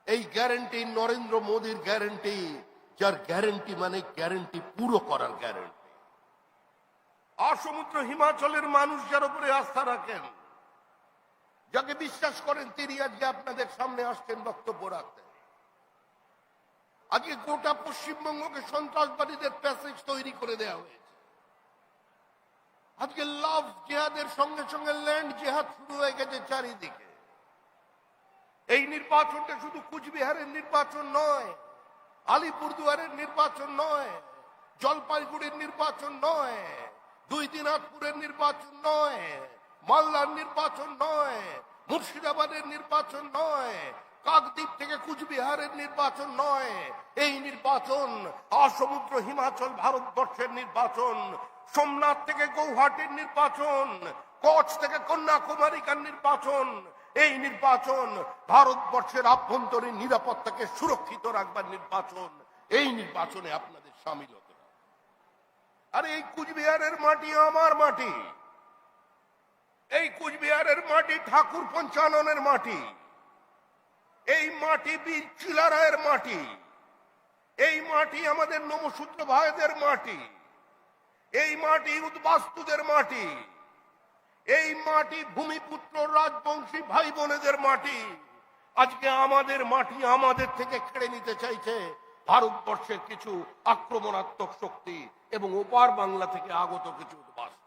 এই গ্যারেন্টি নরেন্দ্র মোদীর গ্যারেন্টি, যার গ্যারেন্টি মানে গ্যারেন্টি পুরো করার গ্যারেন্টি। আর সমুদ্র হিমাচলের মানুষ যার উপরে আস্থা রাখেন, যাকে বিশ্বাস করেন, তিনি আজকে আপনাদের সামনে আসছেন বক্তব্য রাখতে। আজকে গোটা পশ্চিমবঙ্গকে সন্ত্রাসবাদীদের প্যাসেজ তৈরি করে দেওয়া হয়েছে। আজকে লাভ জেহাদের সঙ্গে সঙ্গে ল্যান্ড জেহাদ শুরু হয়ে গেছে চারিদিকে। এই নির্বাচনটা শুধু কুচবিহারের নির্বাচন নয়, আলিপুরদুয়ারের নির্বাচন নয়, জলপাইগুড়ির নির্বাচন নয়, 2 দিনাজপুরের নির্বাচন নয়, মালদার নির্বাচন নয়, মুর্শিদাবাদের নির্বাচন নয়, কাকদ্বীপ থেকে কুচবিহারের নির্বাচন নয়। এই নির্বাচন সমুদ্র হিমাচল ভারতবর্ষের নির্বাচন, সোমনাথ থেকে গৌহাটির নির্বাচন, কচ্ছ থেকে কন্যাকুমারিকার নির্বাচন। এই নির্বাচন ভারতবর্ষের আভ্যন্তরীণ নিরাপত্তাকে সুরক্ষিত রাখবার নির্বাচন। এই নির্বাচনে আপনাদের সামিল হতে হবে। আর এই কুচবিহারের মাটি আমার মাটি, এই কুচবিহারের মাটি ঠাকুর পঞ্চাননের মাটি, এই মাটি বীর চিলারায়ের মাটি, এই মাটি আমাদের নমশূদ্র ভাইদের মাটি, এই মাটি উদ্বাস্তুদের মাটি, এই মাটি ভূমিপুত্র রাজবংশী ভাই বোনেদের মাটি। আজকে আমাদের মাটি আমাদের থেকে কেড়ে নিতে চাইছে ভারতবর্ষের কিছু আক্রমণাত্মক শক্তি এবং ওপার বাংলা থেকে আগত কিছু উদ্বাস্তু।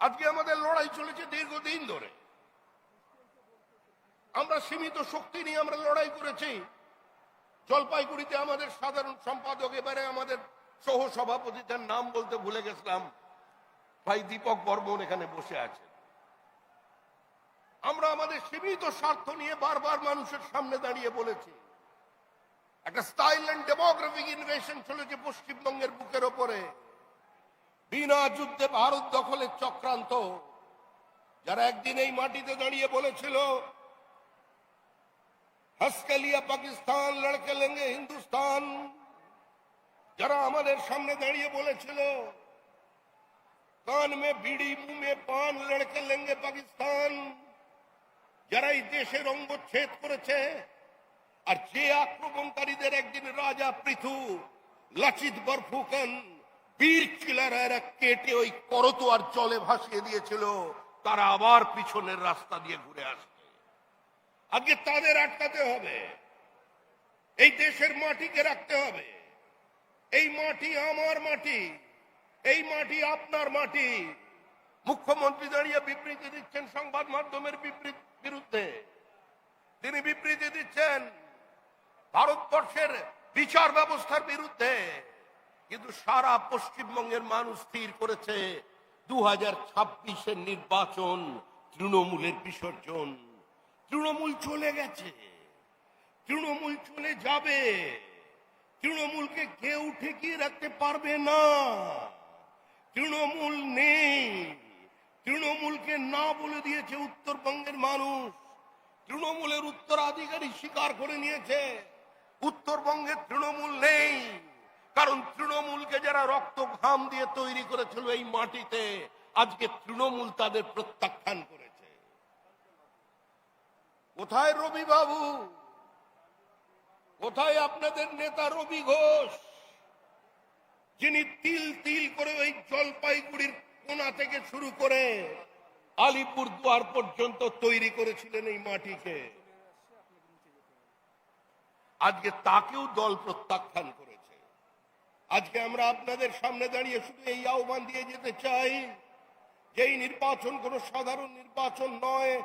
আজকে আমাদের লড়াই চলেছে দীর্ঘদিন ধরে। আমরা সীমিত শক্তি নিয়ে আমরা লড়াই করেছি। জলপাইগুড়িতে আমাদের সাধারণ সম্পাদক, এবারে আমাদের সহ সভাপতিদের নাম বলতে ভুলে গেছিলাম, ভাই দীপক বর্মন এখানে বসে আছেন। আমরা আমাদের সীমিত স্বার্থ নিয়ে বারবার মানুষের সামনে দাঁড়িয়ে বলেছি, একটা স্টাইল এন্ড ডেমোগ্রাফিক ইনভেশন চলেছে পশ্চিমবঙ্গের বুকের ওপরে। বিনা যুদ্ধে ভারত দখলের চক্রান্ত। যারা একদিন এই মাটিতে দাঁড়িয়ে বলেছিল হঁসকে লিয়া পাকিস্তান, লড়কে লেঙ্গে হিন্দুস্তান, যারা আমাদের সামনে দাঁড়িয়ে বলেছিল কান মে বিড়ি মুহ মে পান, লড়কে লেঙ্গে পাকিস্তান, যারা এই দেশের অঙ্গচ্ছেদ করেছে, আর যে আক্রমণকারীদের একদিন রাজা পৃথু, লাচিত বরফুকন, বীর চিলারায়রা কেটে ওই করতোয়ার জলে ভাসিয়ে দিয়েছিল, তারা আবার পিছনের রাস্তা দিয়ে ঘুরে আসবে। আজকে তাদের আটকাতে হবে, এই দেশের মাটিকে রাখতে হবে। এই মাটি আমার মাটি, এই মাটি আপনার মাটি। মুখ্যমন্ত্রী দাঁড়িয়ে বিবৃতি দিচ্ছেন সংবাদ মাধ্যমের বিরুদ্ধে। তিনি বিবৃতি দিচ্ছেন ভারতবর্ষের বিচার ব্যবস্থার বিরুদ্ধে। কিন্তু সারা পশ্চিমবঙ্গের মানুষ স্থির করেছে 2026-এর নির্বাচন তৃণমূলের বিসর্জন। তৃণমূল চলে গেছে, তৃণমূল চলে যাবে, তৃণমূলকে কেউ ঠেকিয়ে রাখতে পারবে না। তৃণমূল নেই, তৃণমূলকে না বলে দিয়েছে উত্তরবঙ্গের মানুষ। তৃণমূলের উত্তরাধিকারী স্বীকার করে নিয়েছে উত্তরবঙ্গে তৃণমূল নেই। কারণ তৃণমূলকে যারা রক্ত ঘাম দিয়ে তৈরি করেছিল এই মাটিতে, আজকে তৃণমূল তাদের প্রত্যাখ্যান করেছে। কোথায় রবি বাবু, কোথায় আপনাদের নেতা রবি ঘোষ, যিনি তিল তিল করে ওই জলপাইগুড়ির কোনা থেকে শুরু করে আলিপুরদুয়ার পর্যন্ত তৈরি করেছিলেন এই মাটিকে? আজকে তাকেও দল প্রত্যাখ্যান করেছে। আজকে আমরা আপনাদের সামনে দাঁড়িয়ে শুধু এই আহ্বান দিয়ে যেতে চাই যে এই নির্বাচন কোনো সাধারণ নির্বাচন নয়।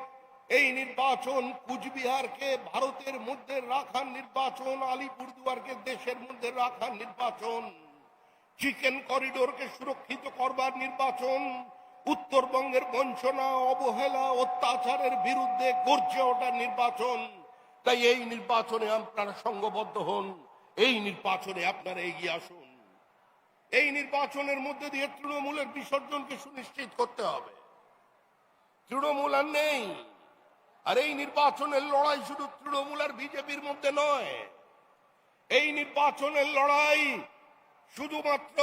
এই নির্বাচন কুচবিহারকে ভারতের মধ্যে রাখার নির্বাচন, আলিপুরদুয়ারকে দেশের মধ্যে রাখার নির্বাচন, চিকেন করিডোরকে সুরক্ষিত করবার নির্বাচন, উত্তরবঙ্গের বঞ্চনা, অবহেলা, অত্যাচারের বিরুদ্ধে গর্জে ওঠার নির্বাচন। তাই এই নির্বাচনে আপনারা সংঘবদ্ধ হন, এই নির্বাচনে আপনারা এগিয়ে আসুন। এই নির্বাচনের মধ্যে দিয়ে তৃণমূলের বিসর্জনকে সুনিশ্চিত করতে হবে। তৃণমূল আর নেই। আর এই নির্বাচনের লড়াই শুধু তৃণমূল আর বিজেপির মধ্যে নয়। এই নির্বাচনের লড়াই শুধুমাত্র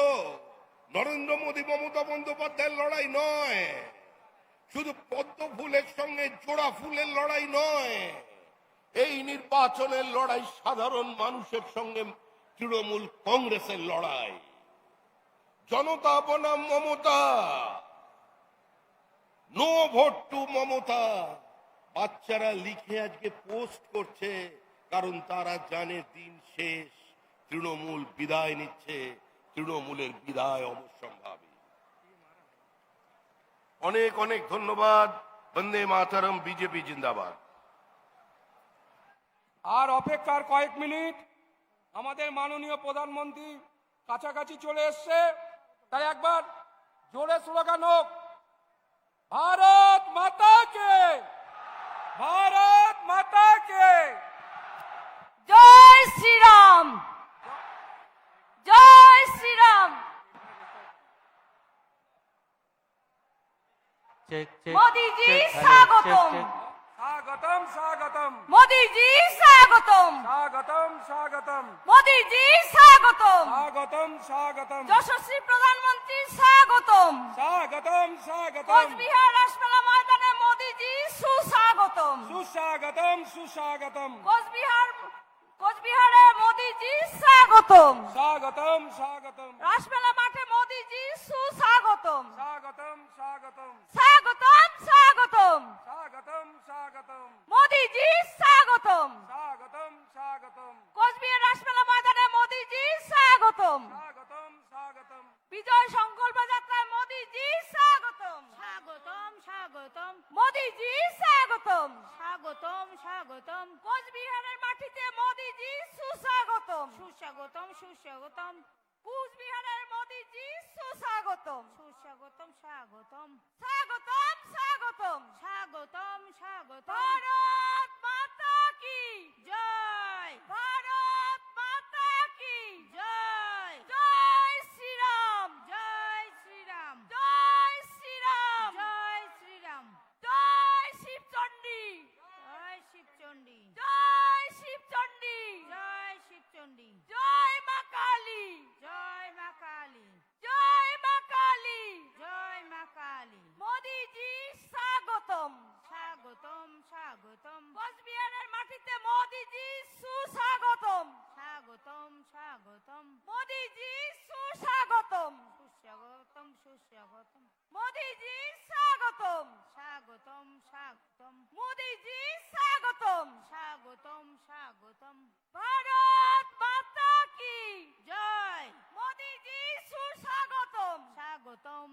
নরেন্দ্র মোদী মমতা বন্দ্যোপাধ্যায়ের লড়াই নয়, শুধু পদ্ম ফুলের সঙ্গে জোড়া ফুলের লড়াই নয়। এই নির্বাচনের লড়াই সাধারণ মানুষের সঙ্গে তৃণমূল কংগ্রেসের লড়াই। জনতা বনাম Mamata, no vote to Mamata. বাচ্চারা লিখে আজকে পোস্ট করছে, কারণ তারা জানে দিন শেষ, তৃণমূল বিদায় নিচ্ছে, তৃণমূলের বিদায় অবশ্যম্ভাবী। অনেক অনেক ধন্যবাদ। বন্দে মাতরম। বিজেপি জিন্দাবাদ। আর অপেক্ষার কয়েক মিনিট, আমাদের মাননীয় প্রধানমন্ত্রী কাছাকাছি চলে এসছে, তাই একবার জোরে স্লোগান হোক, ভারত মাতা কে, ভারত মাতা কে। জয় শ্রীরাম, জয় শ্রীরাম। मोदी जी स्वागतम, স্বাগতম স্বাগতম मोदी जी स्वागतम, স্বাগতম স্বাগতম मोदी जी स्वागतम, স্বাগতম স্বাগতম যশস্বী প্রধানমন্ত্রী স্বাগতম, স্বাগতম স্বাগতম কোচবিহার রাসমেলা ময়দানে মোদি জি সুস্বাগতম, সুস্বাগতম সুস্বাগতম কোচবিহারে মোদি জি স্বাগতম, স্বাগতম স্বাগতম রাসমেলা মাঠে মোদি জি সুস্বাগতম, স্বাগতম স্বাগতম স্বাগতম স্বাগতম, স্বাগতম স্বাগতম মোদি জি স্বাগতম, স্বাগতম স্বাগতম কোচবিহার রাসমেলা ময়দানে মোদি জি স্বাগতম, স্বাগতম স্বাগতম বিজয় সংকল্প যাত্রায় মোদি জি স্বাগতম, স্বাগতম স্বাগতম মোদি জি স্বাগতম, স্বাগতম স্বাগতম কোচবিহারের মাটিতে মোদি জি সুস্বাগতম, সুস্বাগতম সুস্বাগতম কোচবিহারের মোদি জি সুস্বাগতম, সুস্বাগতম স্বাগতম স্বাগতম স্বাগতম, স্বাগতম স্বাগতম ভারত মাতা কি জয় ভারত মাতা কি জয় জয় শ্রীরাম, জয় শ্রীরাম জয় শ্রীরাম, জয় শ্রীরাম জয় শিবচণ্ডী, জয় শিবচণ্ডী জয় শিবচণ্ডী, জয় শিবচণ্ডী জয় মা কালী, জয় মা কালী জয় মা কালী, জয় মা কালী মোদি জি স্বাগতম, স্বাগতম স্বাগতম কোচবিহারের মাটিতে মোদি জি সুস্বাগতম, স্বাগতম স্বাগতম মোদি জি সুস্বাগতম, সুস্বাগতম সুস্বাগতম মোদি জি স্বাগতম, স্বাগতম স্বাগতম মোদি জি স্বাগতম, স্বাগতম স্বাগতম ভারত মাতা কি জয় মোদি জি সুস্বাগতম, স্বাগতম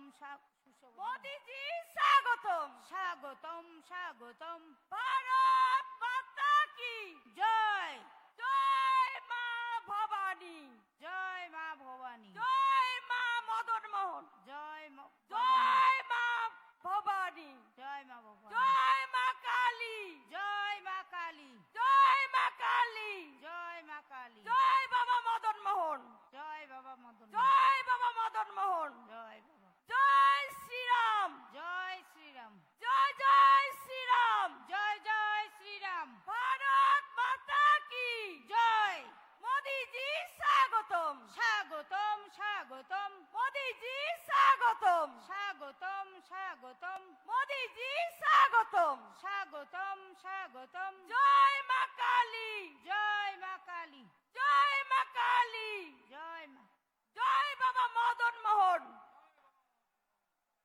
মোদি জি স্বাগতম, স্বাগতম স্বাগতম ভারত মাতা কি জয় জয় মা ভবানী, জয় মা ভবানী জয় মা মদন মোহন, জয় মা জয় মা ভবানী, জয় মা ভবানী জয় মা কালী, জয় মা কালী জয় মা কালী, জয় মা কালী জয় বাবা মদন মোহন, জয় বাবা মদন জয় বাবা মদন মোহন, জয় বাবা জয় শ্রীরাম, জয় শ্রীরাম জয় জয় শ্রীরাম, জয় জয় শ্রীরাম ভারত মাতা কি জয় মোদি জি স্বাগতম, স্বাগতম স্বাগতম মোদি জি স্বাগতম, স্বাগতম স্বাগতম মোদি জি স্বাগতম, স্বাগতম স্বাগতম জয় মা কালী, জয় মা কালী জয় মা কালী, জয় মা জয় বাবা মদন মোহন,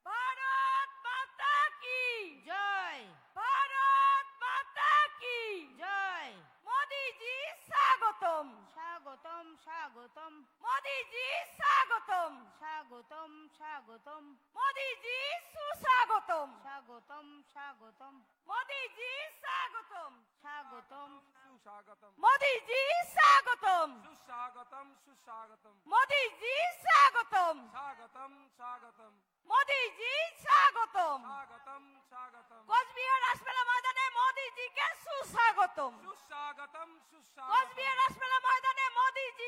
ভারত মাতা কি জয় ভারত মাতা কি জয় মোদি জি স্বাগতম, স্বাগতম স্বাগতম মোদি জি স্বাগতম, স্বাগতম স্বাগতম মোদি জি সুস্বাগতম, স্বাগতম স্বাগতম মোদি জি স্বাগতম, স্বাগতম সুস্বাগতম মোদি জি স্বাগতম, সুস্বাগতম সুস্বাগতম মোদি জি স্বাগতম, স্বাগতম স্বাগতম মোদি জি স্বাগতম, স্বাগতম স্বাগতম কোচবিহার রাসমেলা ময়দানে মোদি জি কে সুস্বাগতম, সুস্বাগতম সুস্বাগতম কোচবিহার রাসমেলা ময়দানে মোদি জি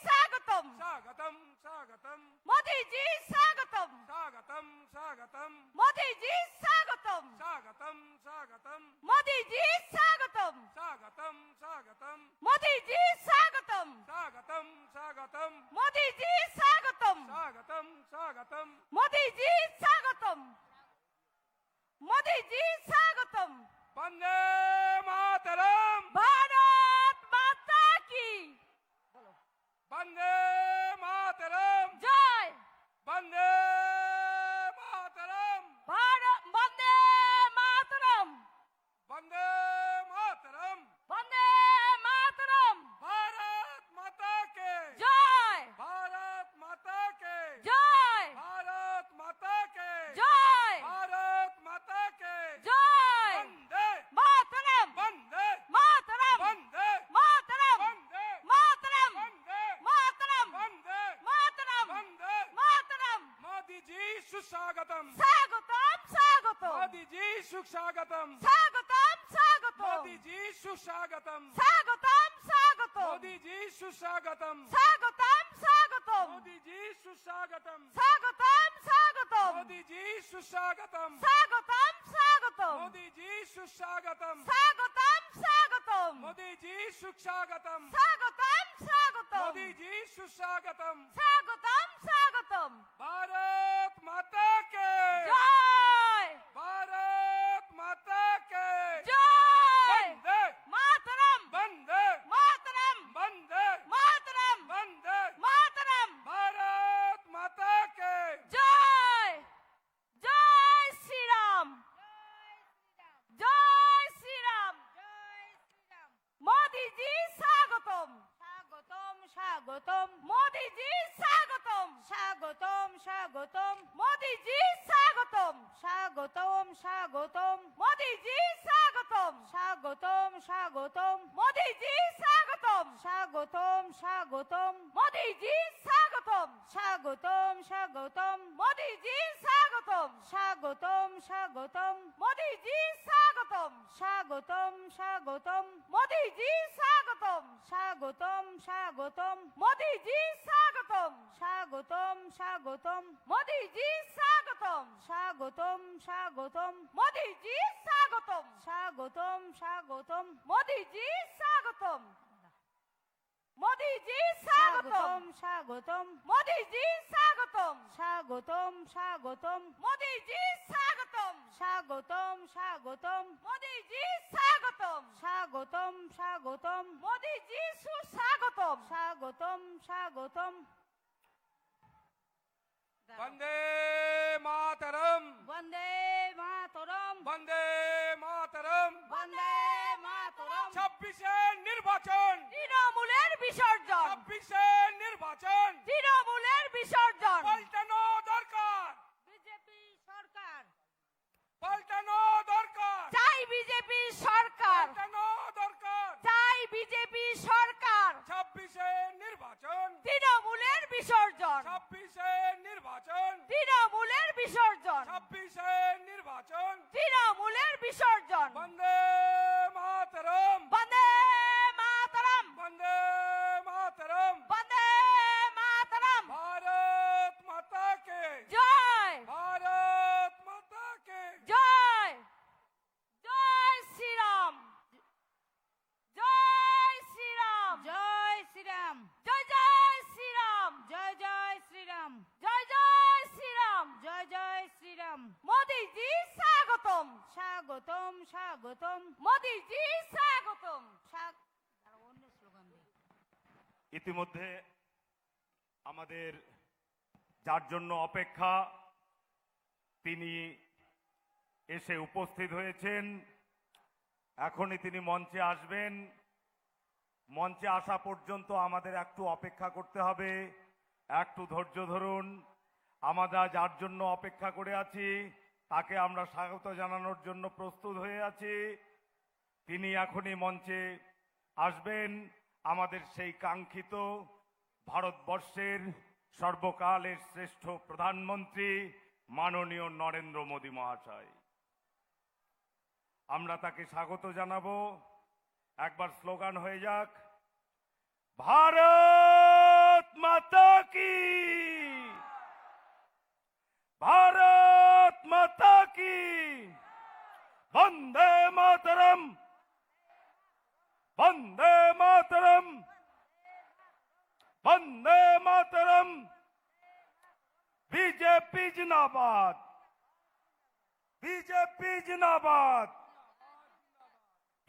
वंदे मातरम भारत माता की वंदे मातरम जय वंदे मातरम भारत वंदे मातरम वंदे मातरम वंदे मातरम भारत माता के जय भारत माता के जय भारत माता के जय भारत माता के जय वंदे मातरम वंदे मातरम वंदे मातरम वंदे मातरम वंदे मातरम वंदे मातरम वंदे मातरम मोदी जी सुस्वागतम स्वागतम स्वागतम मोदी जी सुस्वागतम स्वागतम स्वागतम मोदी जी सुस्वागतम स्वागतम स्वागतम मोदी जी सुस्वागतम स्वागतम स्वागतम मोदी जी सुस्वागतम स्वागतम स्वागतम मोदी जी सुस्वागतम स्वागतम स्वागतम मोदी जी सुस्वागतम स्वागतम स्वागतम मोदी जी सुस्वागतम स्वागतम स्वागतम मोदी जी सुस्वागतम स्वागतम स्वागतम भारत माता के जय भारत माता के जय वंदे मातरम वंदे मातरम वंदे मातरम वंदे मातरम भारत माता के जय जय श्री राम जय श्री राम मोदी जी स्वागतम স্বাগতম স্বাগতম मोदी जी स्वागतम স্বাগতম স্বাগতম मोदी जी स्वागतम স্বাগতম স্বাগতম मोदी जी स्वागतम স্বাগতম স্বাগতম मोदी जी स्वागतम স্বাগতম স্বাগতম मोदी जी स्वागतम স্বাগতম স্বাগতম मोदी जी स्वागतम স্বাগতম স্বাগতম मोदी जी स्वागतम স্বাগতম স্বাগতম मोदी जी स्वागतम স্বাগতম স্বাগতম मोदी जी स्वागतम স্বাগতম স্বাগতম मोदी जी स्वागतम স্বাগতম স্বাগতম मोदी जी स्वागतम স্বাগতম স্বাগতম मोदी जी स्वागतम मोदी जी स्वागतम স্বাগতম স্বাগতম मोदी जी स्वागतम স্বাগতম স্বাগতম मोदी जी स्वागतम স্বাগতম স্বাগতম मोदी जी स्वागतम স্বাগতম স্বাগতম मोदी जी सुस्वागतम স্বাগতম স্বাগতম वंदे मातरम বন্দে মাতরম वंदे मातरम বন্দে মাতরম 26 নির্বাচন তৃণমূলের বিসর্জন 26 নির্বাচন তৃণমূলের বিসর্জন পাল্টানো দরকার বিজেপি সরকার পাল্টানো দরকার চাই বিজেপি সরকার পাল্টানো দরকার চাই বিজেপি সরকার 26 নির্বাচন তৃণমূলের বিসর্জন 26 নির্বাচন তৃণমূলের বিসর্জন 26 নির্বাচন তৃণমূলের বিসর্জন वंदे मातरम বন্দে মাতরম वंदे मातरम বন্দে মাতরম भारत माता के জয় भारत माता के জয় জয় শ্রীরাম জয় শ্রীরাম জয় শ্রীরাম জয় জয় শ্রীরাম জয় জয় শ্রীরাম জয় জয় শ্রীরাম জয় জয় শ্রীরাম মোদি জি স্বাগতম স্বাগতম স্বাগতম মোদি জি স্বাগতম অন্য স্লোগান দিই ইতিমধ্যে আমাদের যার জন্য অপেক্ষা তিনি এসে উপস্থিত হয়েছেন। এখনই তিনি মঞ্চে আসবেন। মঞ্চে আসা পর্যন্ত আমাদের একটু অপেক্ষা করতে হবে, একটু ধৈর্য ধরুন। আমরা যার জন্য অপেক্ষা করে আছি তাকে আমরা স্বাগত জানানোর জন্য প্রস্তুত হয়ে আছি। তিনি এখনই মঞ্চে আসবেন। আমাদের সেই কাঙ্ক্ষিত ভারতবর্ষের সর্বকালের শ্রেষ্ঠ প্রধানমন্ত্রী মাননীয় নরেন্দ্র মোদী মহাশয়। আমরা তাকে স্বাগত জানাবো। একবার স্লোগান হয়ে যাক, ভারত মাতা কি, ভারত মাতা কি, বন্দে মাতরম, বন্দে মাতরম, বন্দে মাতরম। बीजेपी जिंदाबाद, बीजेपी जिंदाबाद,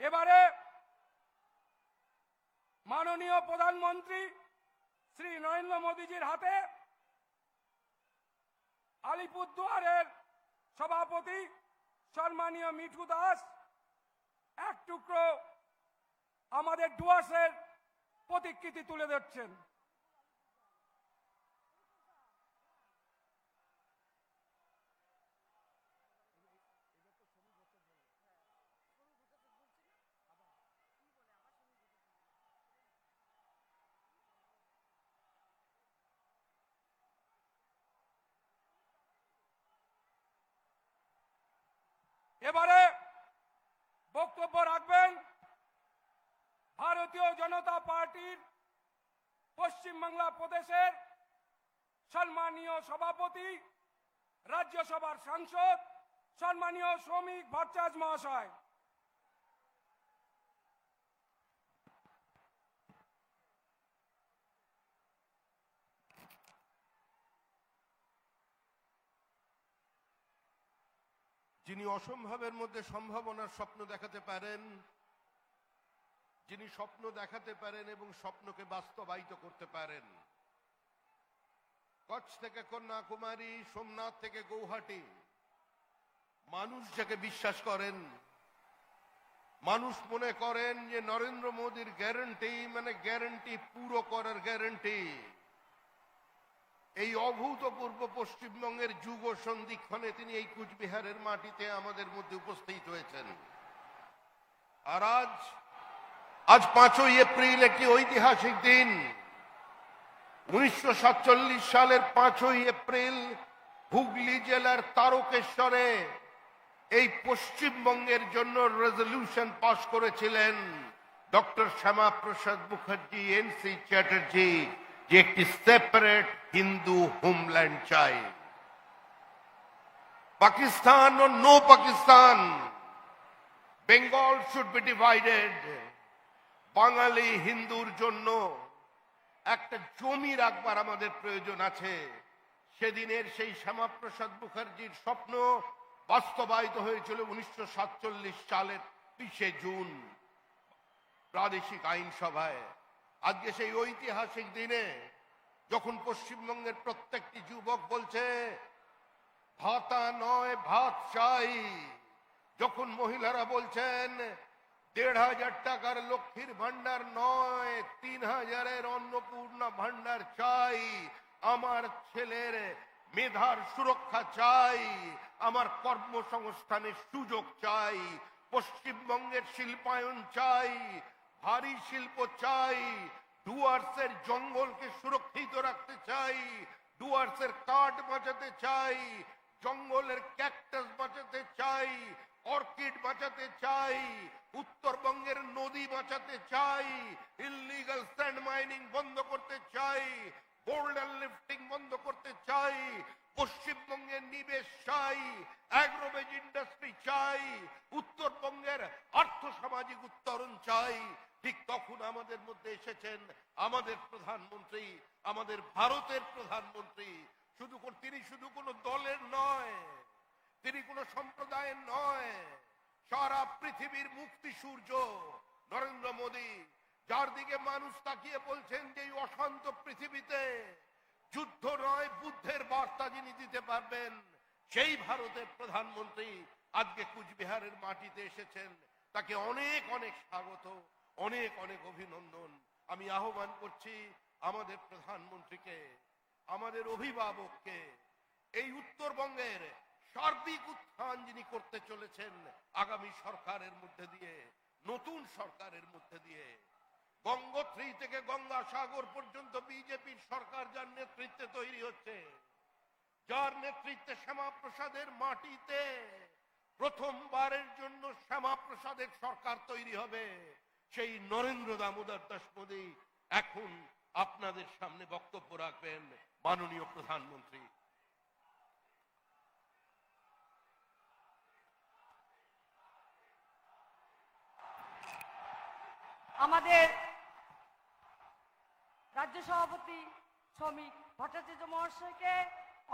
এবারে মাননীয় প্রধানমন্ত্রী শ্রী নরেন্দ্র মোদীজির হাতে আলিপুরদুয়ারের সভাপতি সম্মানীয় মিঠু দাস এক টুকরো আমাদের ডুয়ার্সের প্রতিকৃতি তুলে ধরছেন। এবারে বক্তব্য রাখবেন ভারতীয় জনতা পার্টির পশ্চিমবাংলা প্রদেশের সম্মানীয় সভাপতি রাজ্যসভার সাংসদ সম্মানীয় শ্রমিক ভট্টাচার্য মহাশয়। যিনি অসম্ভবের মধ্যে সম্ভাবনার স্বপ্ন দেখাতে পারেন, যিনি স্বপ্ন দেখাতে পারেন এবং স্বপ্নকে বাস্তবায়িত করতে পারেন। কচ্ছ থেকে কন্যাকুমারী, সোমনাথ থেকে গৌহাটি, মানুষ যাকে বিশ্বাস করেন, মানুষ মনে করেন যে নরেন্দ্র মোদীর গ্যারান্টি মানে গ্যারান্টি পুরো করার গ্যারান্টি। এই অভূতপূর্ব পশ্চিমবঙ্গের যুগ সন্ধিক্ষণে তিনি এই কুচবিহারের মাটিতে আমাদের মধ্যে উপস্থিত হয়েছেন। আর আজ 5ই এপ্রিল একটি ঐতিহাসিক দিন। 1947 সালের 5ই এপ্রিল হুগলি জেলার তারকেশ্বরে এই পশ্চিমবঙ্গের জন্য রেজলিউশন পাশ করেছিলেন ডক্টর শ্যামাপ্রসাদ মুখার্জি, এনসি চ্যাটার্জি, যে একটি সেপারেট হিন্দু হোমল্যান্ড চাই। পাকিস্তান ও no Pakistan, Bengal should be divided. Bangali হিন্দুর জন্য একটা জমি রাখবার আমাদের প্রয়োজন আছে। সেদিনের সেই শ্যামাপ্রসাদ মুখার্জির স্বপ্ন বাস্তবায়িত হয়েছিল 1947 সালের 20শে জুন প্রাদেশিক আইনসভায়। আজকে সেই ঐতিহাসিক দিনে যখন পশ্চিমবঙ্গের প্রত্যেকটি যুবক বলছে ভাতা নয় ভাত চাই, যখন মহিলারা বলছেন 1,500 টাকার লক্ষ্মীর ভান্ডার নয় 3,000-এর অন্নপূর্ণা ভান্ডার চাই, আমার ছেলের মেধার সুরক্ষা চাই, আমার কর্মসংস্থানের সুযোগ চাই, পশ্চিমবঙ্গের শিল্পায়ন চাই, ভারী শিল্প চাই, ডুয়ার্সের জঙ্গলকে সুরক্ষিত রাখতে চাই, ডুয়ার্সের কাঠ বাঁচাতে চাই, জঙ্গলের ক্যাকটাস বাঁচাতে চাই, অর্কিড বাঁচাতে চাই, উত্তরবঙ্গের নদী বাঁচাতে চাই, ইললিগাল স্যান্ড মাইনিং বন্ধ করতে চাই, বোল্ডার লিফটিং বন্ধ করতে চাই, পশ্চিমবঙ্গের নিবেশ চাই, অ্যাগ্রোভেজ ইন্ডাস্ট্রি চাই, উত্তরবঙ্গের আর্থ সামাজিক উত্তরণ চাই। ঠিক তখন আমাদের মধ্যে এসেছেন আমাদের প্রধানমন্ত্রী, আমাদের ভারতের প্রধানমন্ত্রী। তিনি শুধু কোনো দলের নয়, তিনি কোনো সম্প্রদায়ের নয়, সারা পৃথিবীর মুক্তি সূর্য নরেন্দ্র মোদী, যার দিকে মানুষ তাকিয়ে বলছেন যে এই অশান্ত পৃথিবীতে যুদ্ধ নয় বুদ্ধের বার্তা যিনি দিতে পারবেন, সেই ভারতের প্রধানমন্ত্রী আজকে কুচবিহারের মাটিতে এসেছেন। তাকে অনেক অনেক স্বাগত, অনেক অনেক অভিনন্দন। আমি আহ্বান করছি আমাদের প্রধানমন্ত্রীকে, আমাদের অভিভাবককে, এই উত্তরবঙ্গের সার্বিক উত্থান যিনি করতে চলেছেন আগামী সরকারের মধ্যে দিয়ে, নতুন সরকারের মধ্যে দিয়ে, গঙ্গোত্রী থেকে গঙ্গাসাগর পর্যন্ত বিজেপির সরকার যার নেতৃত্বে তৈরি হচ্ছে, যার নেতৃত্বে শ্যামাপ্রসাদের মাটিতে প্রথমবারের জন্য শ্যামাপ্রসাদের সরকার তৈরি হবে, সেই নরেন্দ্র দামোদর দাস মোদী এখন আপনাদের সামনে বক্তব্য রাখবেন। মাননীয় প্রধানমন্ত্রী। আমাদের রাজ্য সভাপতি শ্রমিক ভট্টাচার্য মহাশয়কে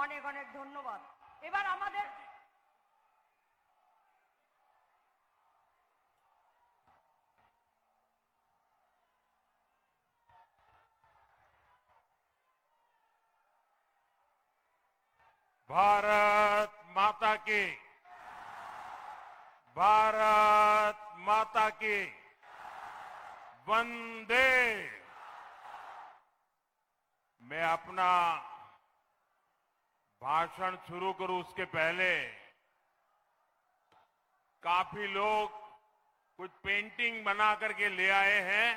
অনেক অনেক ধন্যবাদ। এবার আমাদের भारत माता की, भारत माता की, वंदे। मैं अपना भाषण शुरू करूं उसके पहले काफी लोग कुछ पेंटिंग बना करके ले आए हैं।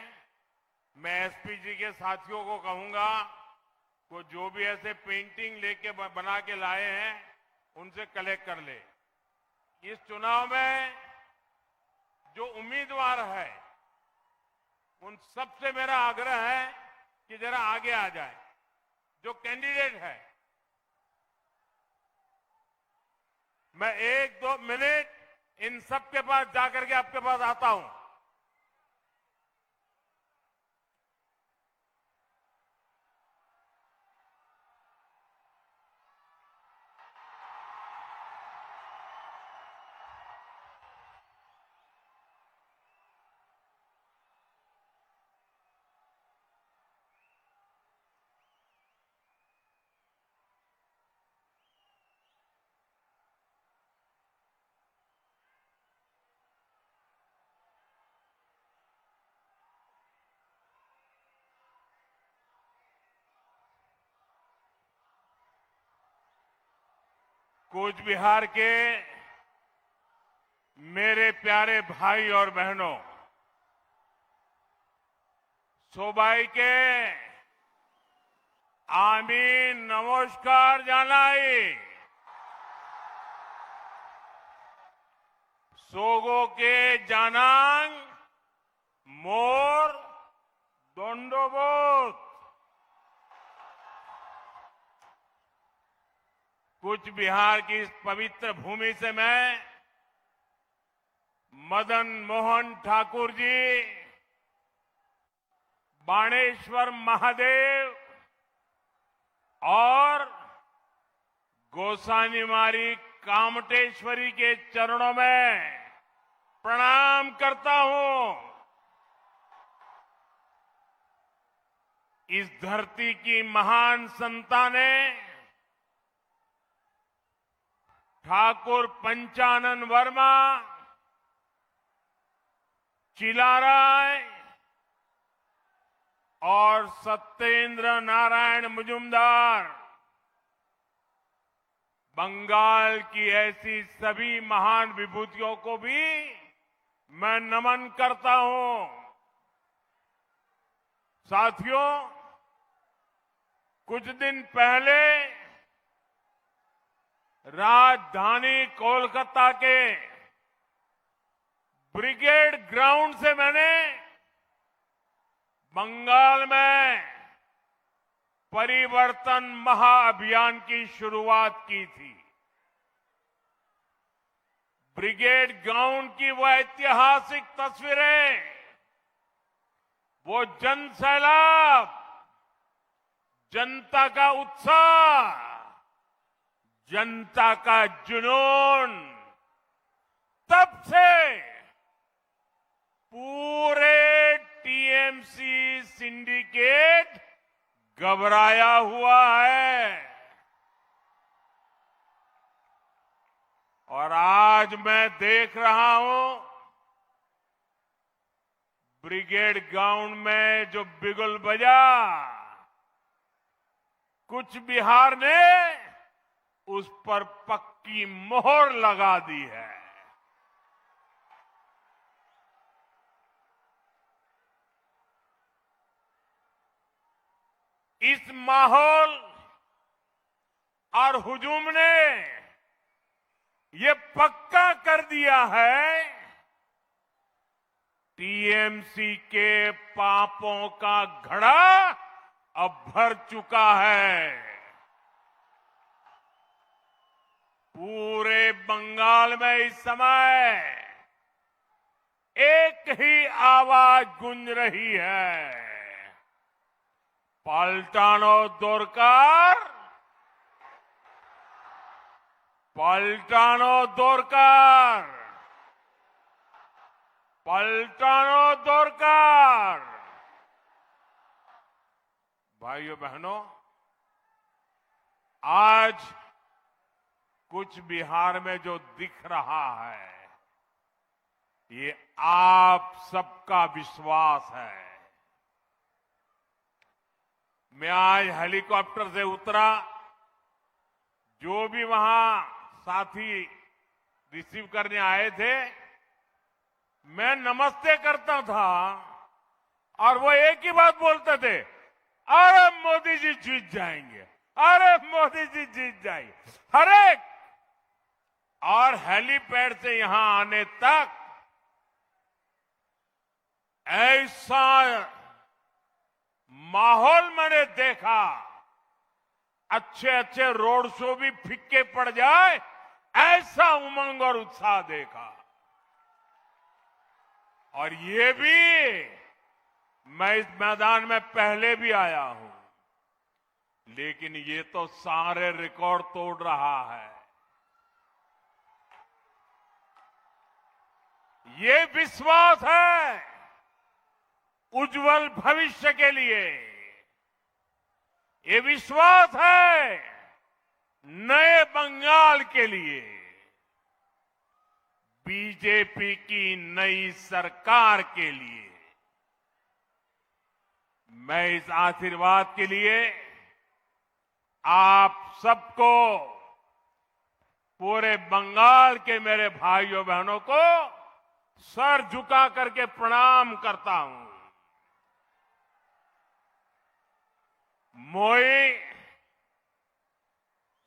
मैं एसपी जी के साथियों को कहूंगा वो जो भी ऐसे पेंटिंग लेके बना के लाए हैं उनसे कलेक्ट कर ले। इस चुनाव में जो उम्मीदवार है उन सबसे मेरा आग्रह है कि जरा आगे आ जाए। जो कैंडिडेट है, मैं 1-2 मिनट इन सबके पास जाकर के आपके पास आता हूं। कूच बिहार के मेरे प्यारे भाई और बहनों, सोबाई के आमी नमस्कार जानाई, सोगो के जानांग मोर दंडोबत। कूच बिहार की इस पवित्र भूमि से मैं मदन मोहन ठाकुर जी, बाणेश्वर महादेव और गोसानीमारी कामटेश्वरी के चरणों में प्रणाम करता हूं। इस धरती की महान संताने ठाकुर पंचानन वर्मा, चिलाराय और सत्येंद्र नारायण मुजुमदार, बंगाल की ऐसी सभी महान विभूतियों को भी मैं नमन करता हूं। साथियों, कुछ दिन पहले राजधानी कोलकाता के ब्रिगेड ग्राउंड से मैंने बंगाल में परिवर्तन महाअभियान की शुरुआत की थी। ब्रिगेड ग्राउंड की वो ऐतिहासिक तस्वीरें, वो जन सैलाब, जनता का उत्साह, जनता का जुनून, तब से पूरे टीएमसी सिंडिकेट घबराया हुआ है। और आज मैं देख रहा हूं ब्रिगेड ग्राउंड में जो बिगुल बजा, कूच बिहार ने उस पर पक्की मोहर लगा दी है। इस माहौल और हुजूम ने ये पक्का कर दिया है, टीएमसी के पापों का घड़ा अब भर चुका है। पूरे बंगाल में इस समय एक ही आवाज गूंज रही है, पलटानो दोरकार, पलटानो दोरकार, पलटानो दोरकार। भाइयों बहनों, आज कुछ बिहार में जो दिख रहा है, ये आप सबका विश्वास है। मैं आज हेलीकॉप्टर से उतरा, जो भी वहां साथी रिसीव करने आए थे, मैं नमस्ते करता था और वो एक ही बात बोलते थे, अरे मोदी जी जीत जाएंगे, अरे मोदी जी जीत जाएंगे। हर एक और हेलीपैड से यहां आने तक ऐसा माहौल मैंने देखा, अच्छे अच्छे रोड शो भी फिक्के पड़ जाए, ऐसा उमंग और उत्साह देखा। और ये भी मैं इस मैदान में पहले भी आया हूं, लेकिन ये तो सारे रिकॉर्ड तोड़ रहा है। ये विश्वास है उज्जवल भविष्य के लिए, ये विश्वास है नए बंगाल के लिए, बीजेपी की नई सरकार के लिए। मैं इस आशीर्वाद के लिए आप सबको, पूरे बंगाल के मेरे भाइयों बहनों को सर झुका करके प्रणाम करता हूं। मोई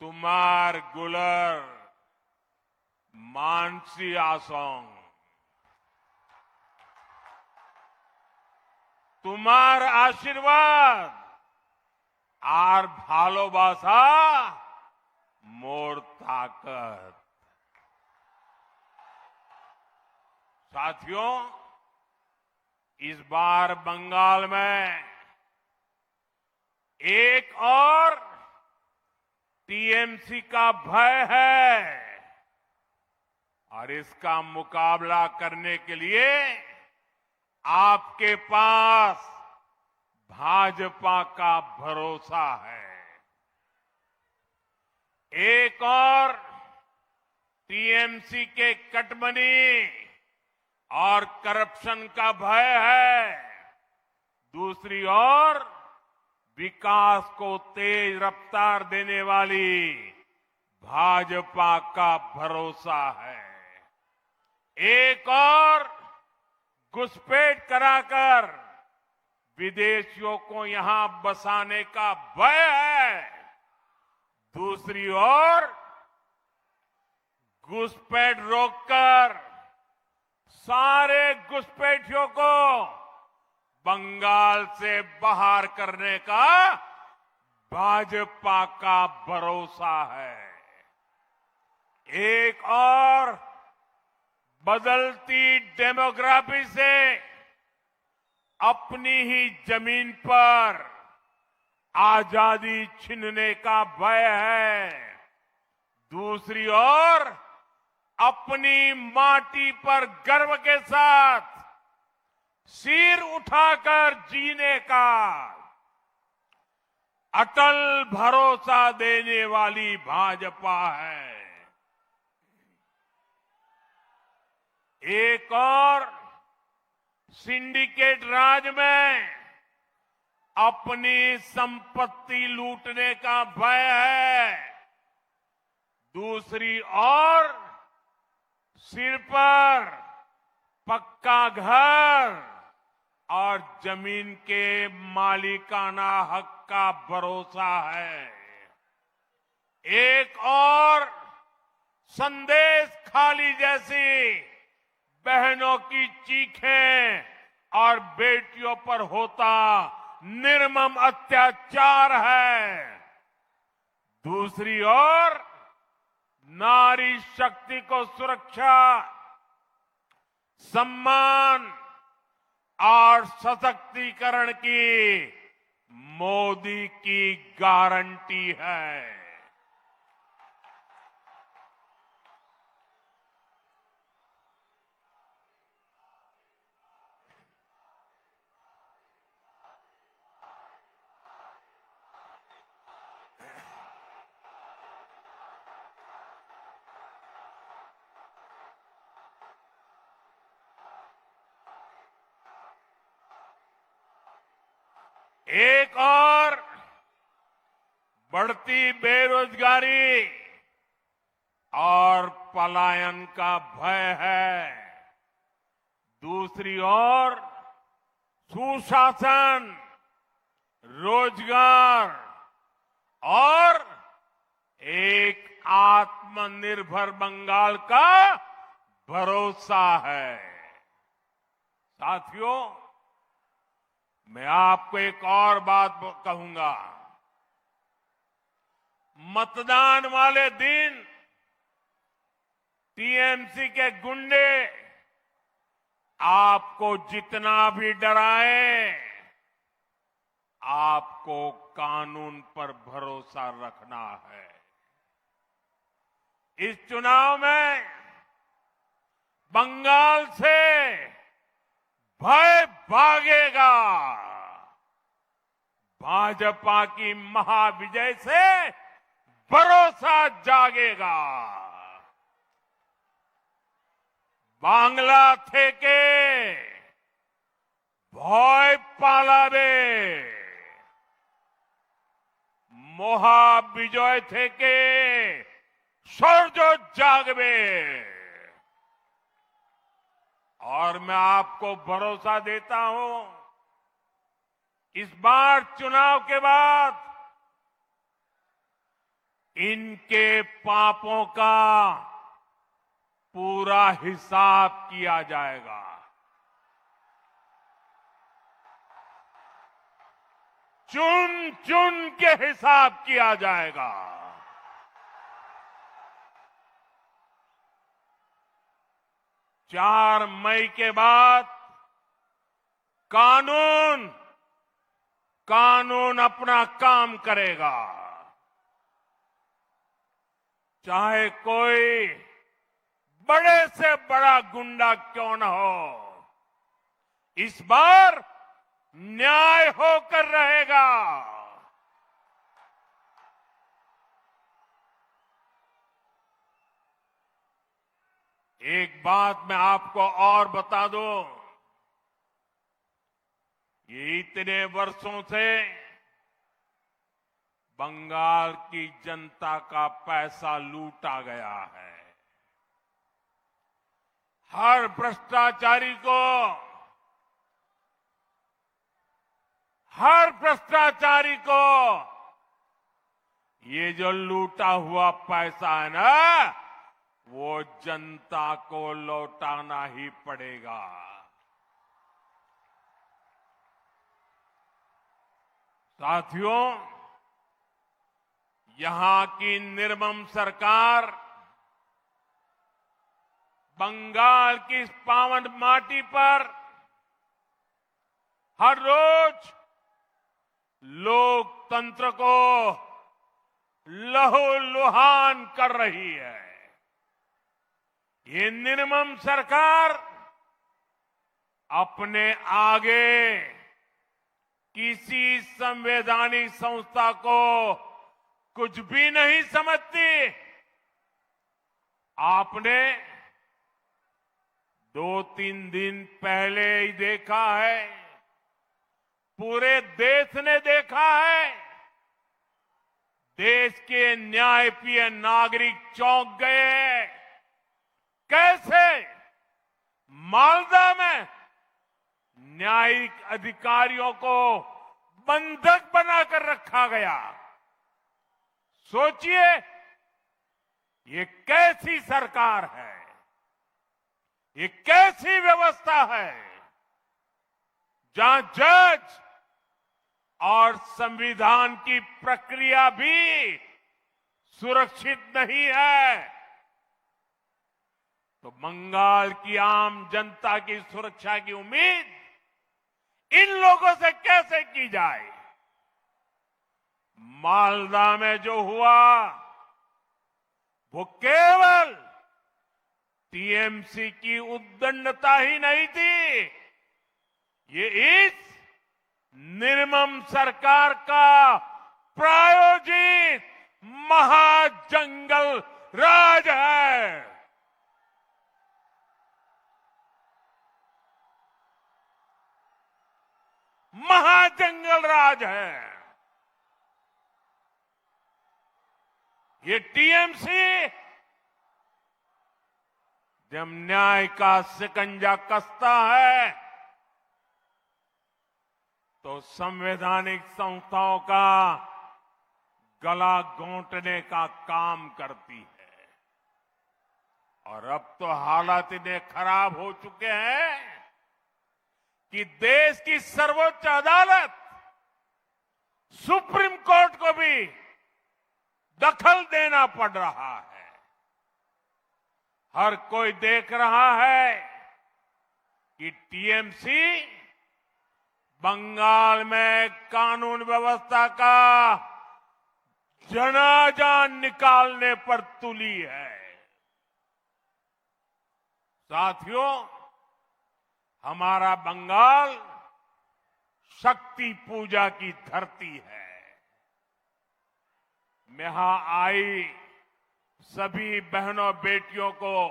तुमार गुलर मानसी आसोंग, तुम्हार आशीर्वाद আর ভালোবাসা मोर ताकत। साथियों, इस बार बंगाल में एक और टीएमसी का भय है और इसका मुकाबला करने के लिए आपके पास भाजपा का भरोसा है। एक और टीएमसी के कटमनी और करप्शन का भय है, दूसरी ओर विकास को तेज रफ्तार देने वाली भाजपा का भरोसा है। एक और घुसपैठ कराकर विदेशियों को यहां बसाने का भय है, दूसरी ओर घुसपैठ रोककर सारे घुसपैठियों को बंगाल से बाहर करने का भाजपा का भरोसा है। एक और बदलती डेमोग्राफी से अपनी ही जमीन पर आजादी छीनने का भय है, दूसरी ओर अपनी माटी पर गर्व के साथ सिर उठाकर जीने का अटल भरोसा देने वाली भाजपा है। एक और सिंडिकेट राज में अपनी संपत्ति लूटने का भय है, दूसरी ओर सिर पर पक्का घर और जमीन के मालिकाना हक का भरोसा है। एक और संदेश खाली जैसी बहनों की चीखें और बेटियों पर होता निर्मम अत्याचार है, दूसरी ओर नारी शक्ति को सुरक्षा, सम्मान और सशक्तिकरण की मोदी की गारंटी है। एक और बढ़ती बेरोजगारी और पलायन का भय है। दूसरी ओर सुशासन, रोजगार और एक आत्मनिर्भर बंगाल का भरोसा है। साथियों, मैं आपको एक और बात कहूंगा। मतदान वाले दिन टीएमसी के गुंडे आपको जितना भी डराए, आपको कानून पर भरोसा रखना है। इस चुनाव में बंगाल से भय भागेगा। भाजपा की महाविजय से भरोसा जागेगा। बांग्ला থেকে ভয় পালাবে, মহাবিজয় থেকে শৌর্য জাগবে। और मैं आपको भरोसा देता हूं, इस बार चुनाव के बाद इनके पापों का पूरा हिसाब किया जाएगा। चुन चुन के हिसाब किया जाएगा। 4 मई के बाद कानून अपना काम करेगा। चाहे कोई बड़े से बड़ा गुंडा क्यों न हो, इस बार न्याय होकर रहेगा। एक बात मैं आपको और बता दूं, ये इतने वर्षों से बंगाल की जनता का पैसा लूटा गया है। हर भ्रष्टाचारी को ये जो लूटा हुआ पैसा है ना, वो जनता को लौटाना ही पड़ेगा। साथियों, यहां की निर्मम सरकार बंगाल की इस पावन माटी पर हर रोज लोकतंत्र को लहूलुहान कर रही है। ये निर्मम सरकार अपने आगे किसी संवैधानिक संस्था को कुछ भी नहीं समझती। आपने 2-3 दिन पहले ही देखा है, पूरे देश ने देखा है, देश के न्यायप्रिय नागरिक चौंक गए। कैसे मालदा में न्यायिक अधिकारियों को बंधक बनाकर रखा गया। सोचिए, ये कैसी सरकार है, ये कैसी व्यवस्था है, जहां जज और संविधान की प्रक्रिया भी सुरक्षित नहीं है। तो बंगाल की आम जनता की सुरक्षा की उम्मीद इन लोगों से कैसे की जाए? मालदा में जो हुआ वो केवल टीएमसी की उद्दंडता ही नहीं थी, ये इस निर्मम सरकार का प्रायोजित महाजंगल राज है। महाजंगल राज है। ये टीएमसी जब न्याय का शिकंजा कसता है तो संवैधानिक संस्थाओं का गला घोंटने का काम करती है। और अब तो हालात इतने खराब हो चुके हैं कि देश की सर्वोच्च अदालत सुप्रीम कोर्ट को भी दखल देना पड़ रहा है। हर कोई देख रहा है कि टीएमसी बंगाल में कानून व्यवस्था का जनाजा निकालने पर तुली है। साथियों, हमारा बंगाल शक्ति पूजा की धरती है। यहां आई सभी बहनों बेटियों को,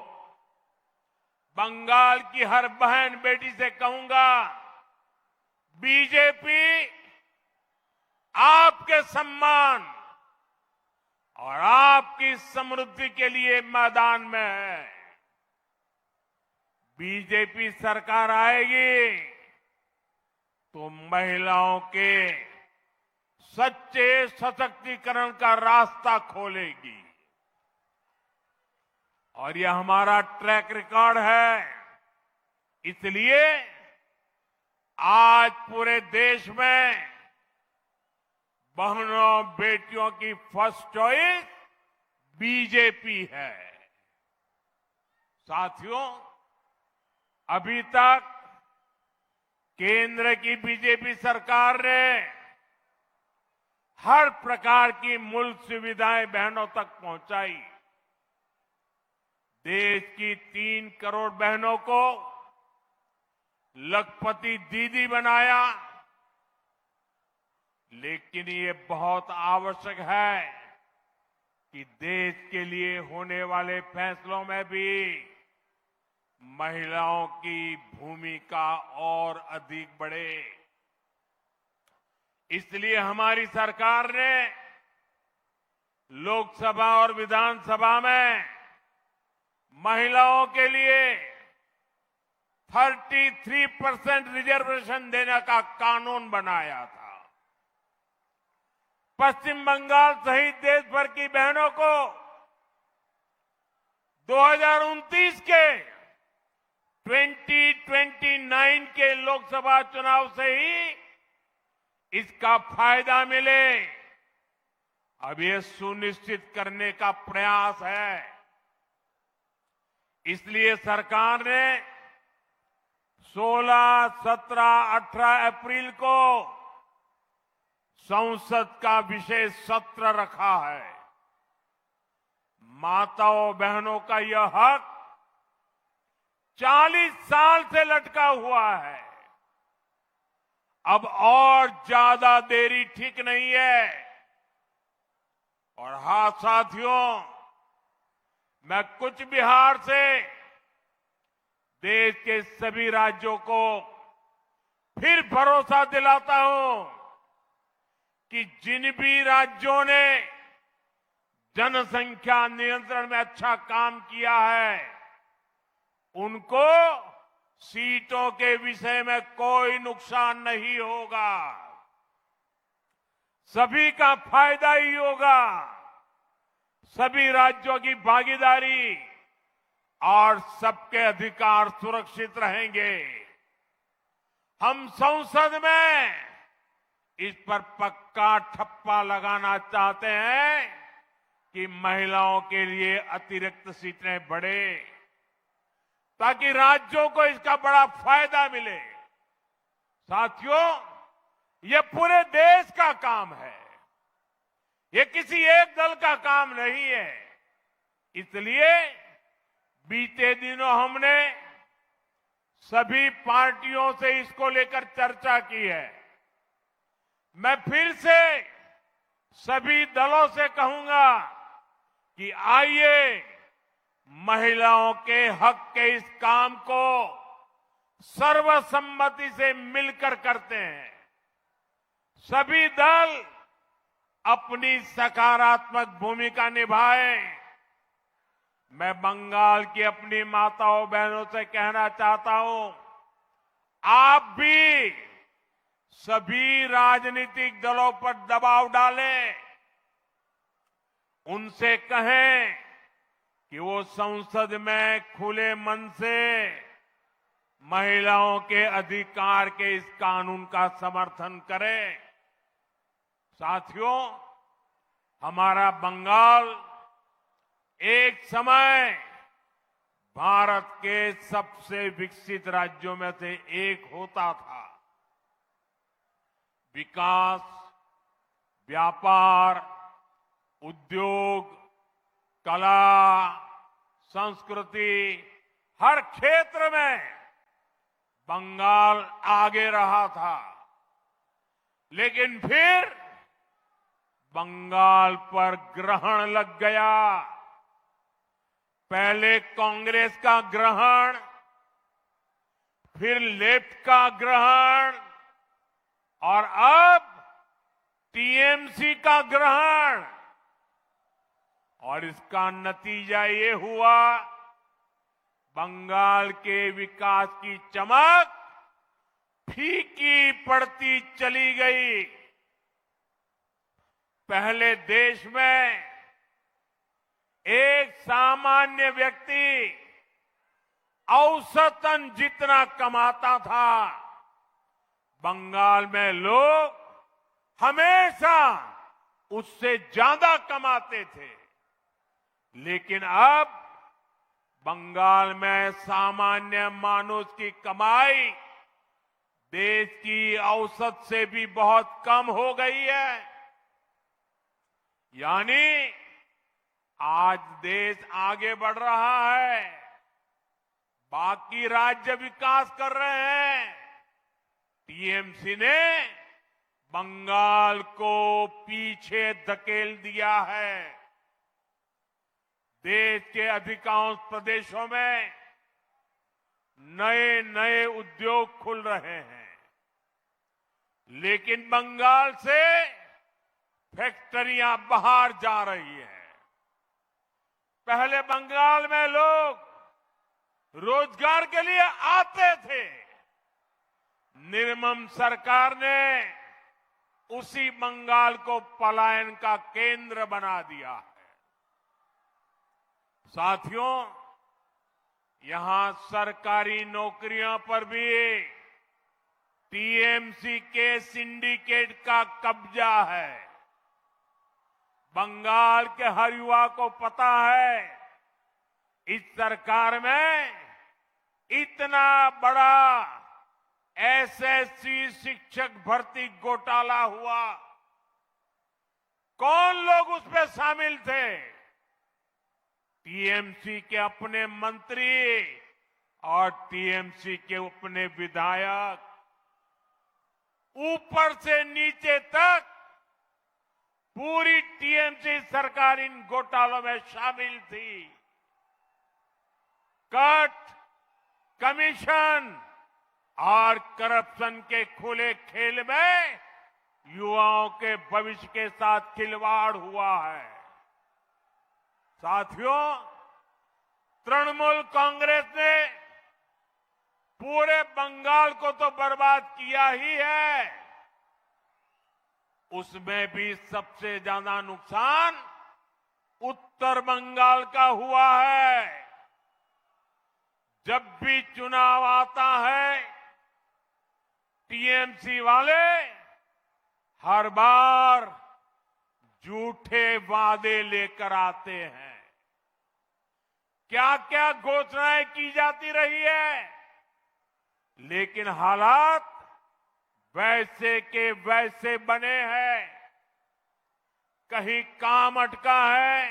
बंगाल की हर बहन बेटी से कहूंगा, बीजेपी आपके सम्मान और आपकी समृद्धि के लिए मैदान में है। बीजेपी सरकार आएगी तो महिलाओं के सच्चे सशक्तिकरण का रास्ता खोलेगी। और यह हमारा ट्रैक रिकॉर्ड है। इसलिए आज पूरे देश में बहनों बेटियों की फर्स्ट चॉइस बीजेपी है। साथियों, अभी तक केंद्र की बीजेपी सरकार ने हर प्रकार की मूल सुविधाएं बहनों तक पहुंचाई। देश की 3 करोड़ बहनों को लखपति दीदी बनाया। लेकिन ये बहुत आवश्यक है कि देश के लिए होने वाले फैसलों में भी महिलाओं की भूमिका और अधिक बढ़े। इसलिए हमारी सरकार ने लोकसभा और विधानसभा में महिलाओं के लिए 33% रिजर्वेशन देने का कानून बनाया था। पश्चिम बंगाल सहित देश भर की बहनों को 2029 के 2029 के लोकसभा चुनाव से ही इसका फायदा मिले, अब ये सुनिश्चित करने का प्रयास है। इसलिए सरकार ने 16, 17, 18 अप्रैल को संसद का विशेष सत्र रखा है। माताओं बहनों का यह हक 40 साल से लटका हुआ है। अब और ज्यादा देरी ठीक नहीं है। और हाँ साथियों, मैं कूच बिहार से देश के सभी राज्यों को फिर भरोसा दिलाता हूं कि जिन भी राज्यों ने जनसंख्या नियंत्रण में अच्छा काम किया है, उनको सीटों के विषय में कोई नुकसान नहीं होगा। सभी का फायदा ही होगा। सभी राज्यों की भागीदारी और सबके अधिकार सुरक्षित रहेंगे। हम संसद में इस पर पक्का ठप्पा लगाना चाहते हैं कि महिलाओं के लिए अतिरिक्त सीटें बढ़े, ताकि राज्यों को इसका बड़ा फायदा मिले। साथियों, ये पूरे देश का काम है, ये किसी एक दल का काम नहीं है। इसलिए बीते दिनों हमने सभी पार्टियों से इसको लेकर चर्चा की है। मैं फिर से सभी दलों से कहूंगा कि आइए महिलाओं के हक के इस काम को सर्वसम्मति से मिलकर करते हैं। सभी दल अपनी सकारात्मक भूमिका निभाएं। मैं बंगाल की अपनी माताओं बहनों से कहना चाहता हूं, आप भी सभी राजनीतिक दलों पर दबाव डालें, उनसे कहें कि वो संसद में खुले मन से महिलाओं के अधिकार के इस कानून का समर्थन करें। साथियों, हमारा बंगाल एक समय भारत के सबसे विकसित राज्यों में से एक होता था। विकास, व्यापार, उद्योग, कला, संस्कृति, हर क्षेत्र में बंगाल आगे रहा था। लेकिन फिर बंगाल पर ग्रहण लग गया। पहले कांग्रेस का ग्रहण, फिर लेफ्ट का ग्रहण और अब टीएमसी का ग्रहण। और इसका नतीजा ये हुआ, बंगाल के विकास की चमक फीकी पड़ती चली गई। पहले देश में एक सामान्य व्यक्ति औसतन जितना कमाता था, बंगाल में लोग हमेशा उससे ज्यादा कमाते थे। लेकिन अब बंगाल में सामान्य मानुष की कमाई देश की औसत से भी बहुत कम हो गई है। यानी आज देश आगे बढ़ रहा है, बाकी राज्य विकास कर रहे हैं। टीएमसी ने बंगाल को पीछे धकेल दिया है। देश के अधिकांश प्रदेशों में नए नए उद्योग खुल रहे हैं, लेकिन बंगाल से फैक्ट्रियां बाहर जा रही है। पहले बंगाल में लोग रोजगार के लिए आते थे। निर्मम सरकार ने उसी बंगाल को पलायन का केंद्र बना दिया है। साथियों, यहां सरकारी नौकरियों पर भी टीएमसी के सिंडिकेट का कब्जा है। बंगाल के हर युवा को पता है, इस सरकार में इतना बड़ा एसएससी शिक्षक भर्ती घोटाला हुआ। कौन लोग उसमें शामिल थे? टीएमसी के अपने मंत्री और टीएमसी के अपने विधायक। ऊपर से नीचे तक पूरी टीएमसी सरकार इन घोटालों में शामिल थी। कट, कमीशन और करप्शन के खुले खेल में युवाओं के भविष्य के साथ खिलवाड़ हुआ है। साथियों, तृणमूल कांग्रेस ने पूरे बंगाल को तो बर्बाद किया ही है, उसमें भी सबसे ज्यादा नुकसान उत्तर बंगाल का हुआ है। जब भी चुनाव आता है, टीएमसी वाले हर बार झूठे वादे लेकर आते हैं। क्या क्या घोषणाएं की जाती रही है, लेकिन हालात वैसे के वैसे बने हैं। कहीं काम अटका है,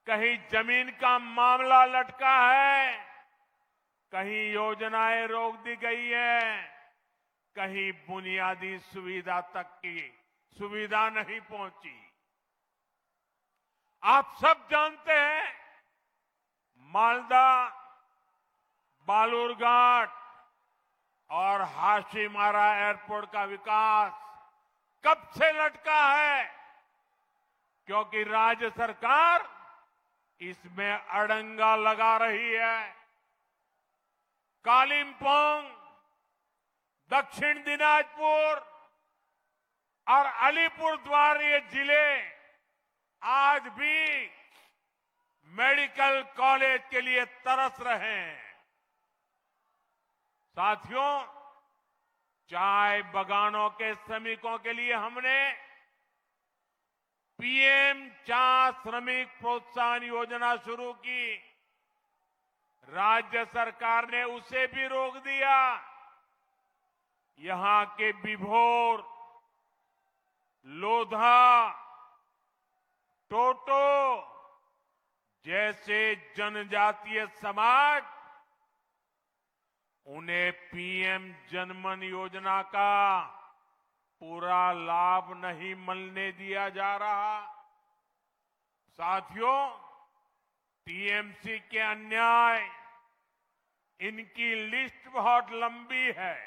कहीं जमीन का मामला लटका है, कहीं योजनाएं रोक दी गई है, कहीं बुनियादी सुविधा तक की सुविधा नहीं पहुंची। आप सब जानते हैं, मालदा, बालूरघाट, और हाशीमारा एयरपोर्ट का विकास कब से लटका है, क्योंकि राज्य सरकार इसमें अड़ंगा लगा रही है। कालिंपोंग, दक्षिण दिनाजपुर और अलीपुरद्वार ये जिले आज भी मेडिकल कॉलेज के लिए तरस रहे हैं। साथियों, चाय बागानों के श्रमिकों के लिए हमने पीएम चाय श्रमिक प्रोत्साहन योजना शुरू की। राज्य सरकार ने उसे भी रोक दिया। यहां के बिभोर, लोधा, टोटो जैसे जनजातीय समाज, उन्हें पीएम जनमन योजना का पूरा लाभ नहीं मिलने दिया जा रहा। साथियों, टीएमसी के अन्याय, इनकी लिस्ट बहुत लंबी है।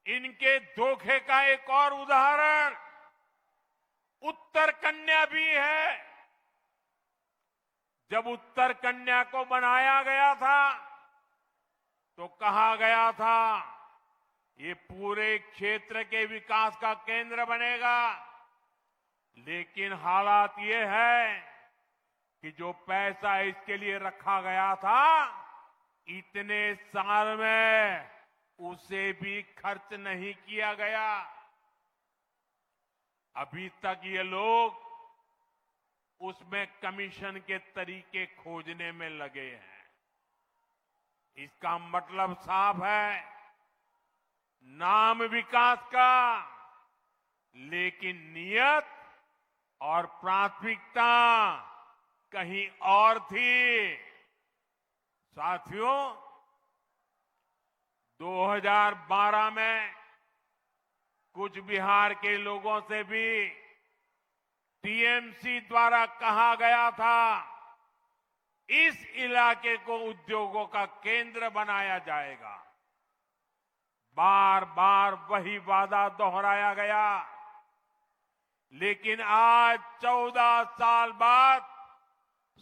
इनके धोखे का एक और उदाहरण उत्तर कन्या भी है। जब उत्तर कन्या को बनाया गया था तो कहा गया था ये पूरे क्षेत्र के विकास का केंद्र बनेगा, लेकिन हालात ये है कि जो पैसा इसके लिए रखा गया था, इतने साल में उसे भी खर्च नहीं किया गया। अभी तक ये लोग उसमें कमीशन के तरीके खोजने में लगे हैं। इसका मतलब साफ है, नाम विकास का, लेकिन नियत और प्राथमिकता कहीं और थी। साथियों, 2012 में कुछ बिहार के लोगों से भी टीएमसी द्वारा कहा गया था इस इलाके को उद्योगों का केंद्र बनाया जाएगा। बार बार वही वादा दोहराया गया, लेकिन आज 14 साल बाद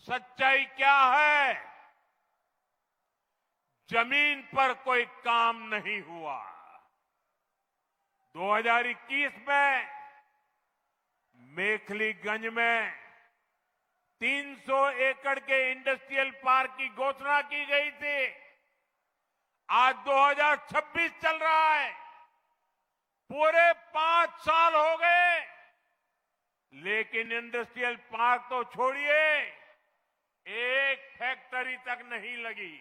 सच्चाई क्या है? जमीन पर कोई काम नहीं हुआ। 2021 में मेखलीगंज में 300 एकड़ के इंडस्ट्रियल पार्क की घोषणा की गई थी। आज 2026 चल रहा है, पूरे 5 साल हो गए, लेकिन इंडस्ट्रियल पार्क तो छोड़िए, एक फैक्ट्री तक नहीं लगी।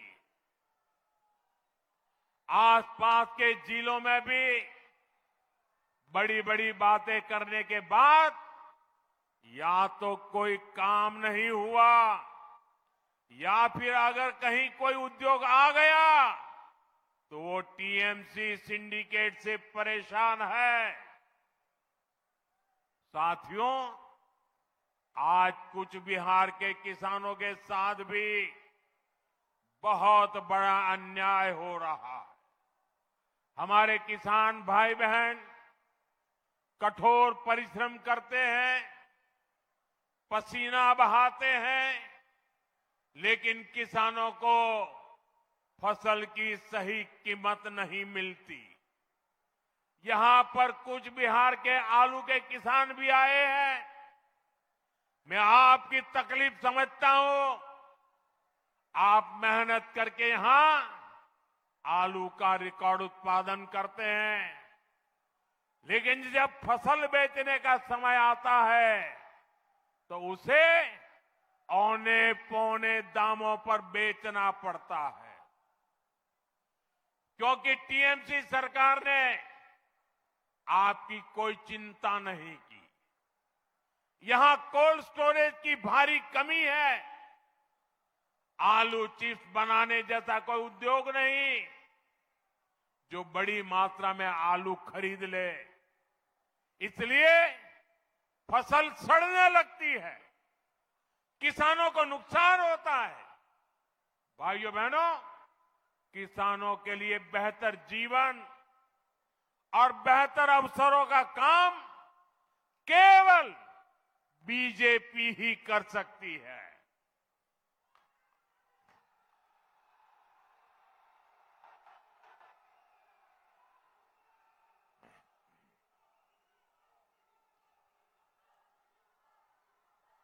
आसपास के जिलों में भी बड़ी बड़ी बातें करने के बाद या तो कोई काम नहीं हुआ, या फिर अगर कहीं कोई उद्योग आ गया तो वो टीएमसी सिंडिकेट से परेशान है। साथियों, आज कुछ बिहार के किसानों के साथ भी बहुत बड़ा अन्याय हो रहा है। हमारे किसान भाई बहन कठोर परिश्रम करते हैं, पसीना बहाते हैं, लेकिन किसानों को फसल की सही कीमत नहीं मिलती। यहां पर कुछ बिहार के आलू के किसान भी आए हैं। मैं आपकी तकलीफ समझता हूं। आप मेहनत करके यहां आलू का रिकॉर्ड उत्पादन करते हैं, लेकिन जब फसल बेचने का समय आता है तो उसे औने पौने दामों पर बेचना पड़ता है, क्योंकि टीएमसी सरकार ने आपकी कोई चिंता नहीं की। यहां कोल्ड स्टोरेज की भारी कमी है। आलू चिप्स बनाने जैसा कोई उद्योग नहीं जो बड़ी मात्रा में आलू खरीद ले, इसलिए फसल सड़ने लगती है, किसानों को नुकसान होता है। भाइयों बहनों, किसानों के लिए बेहतर जीवन और बेहतर अवसरों का काम केवल बीजेपी ही कर सकती है।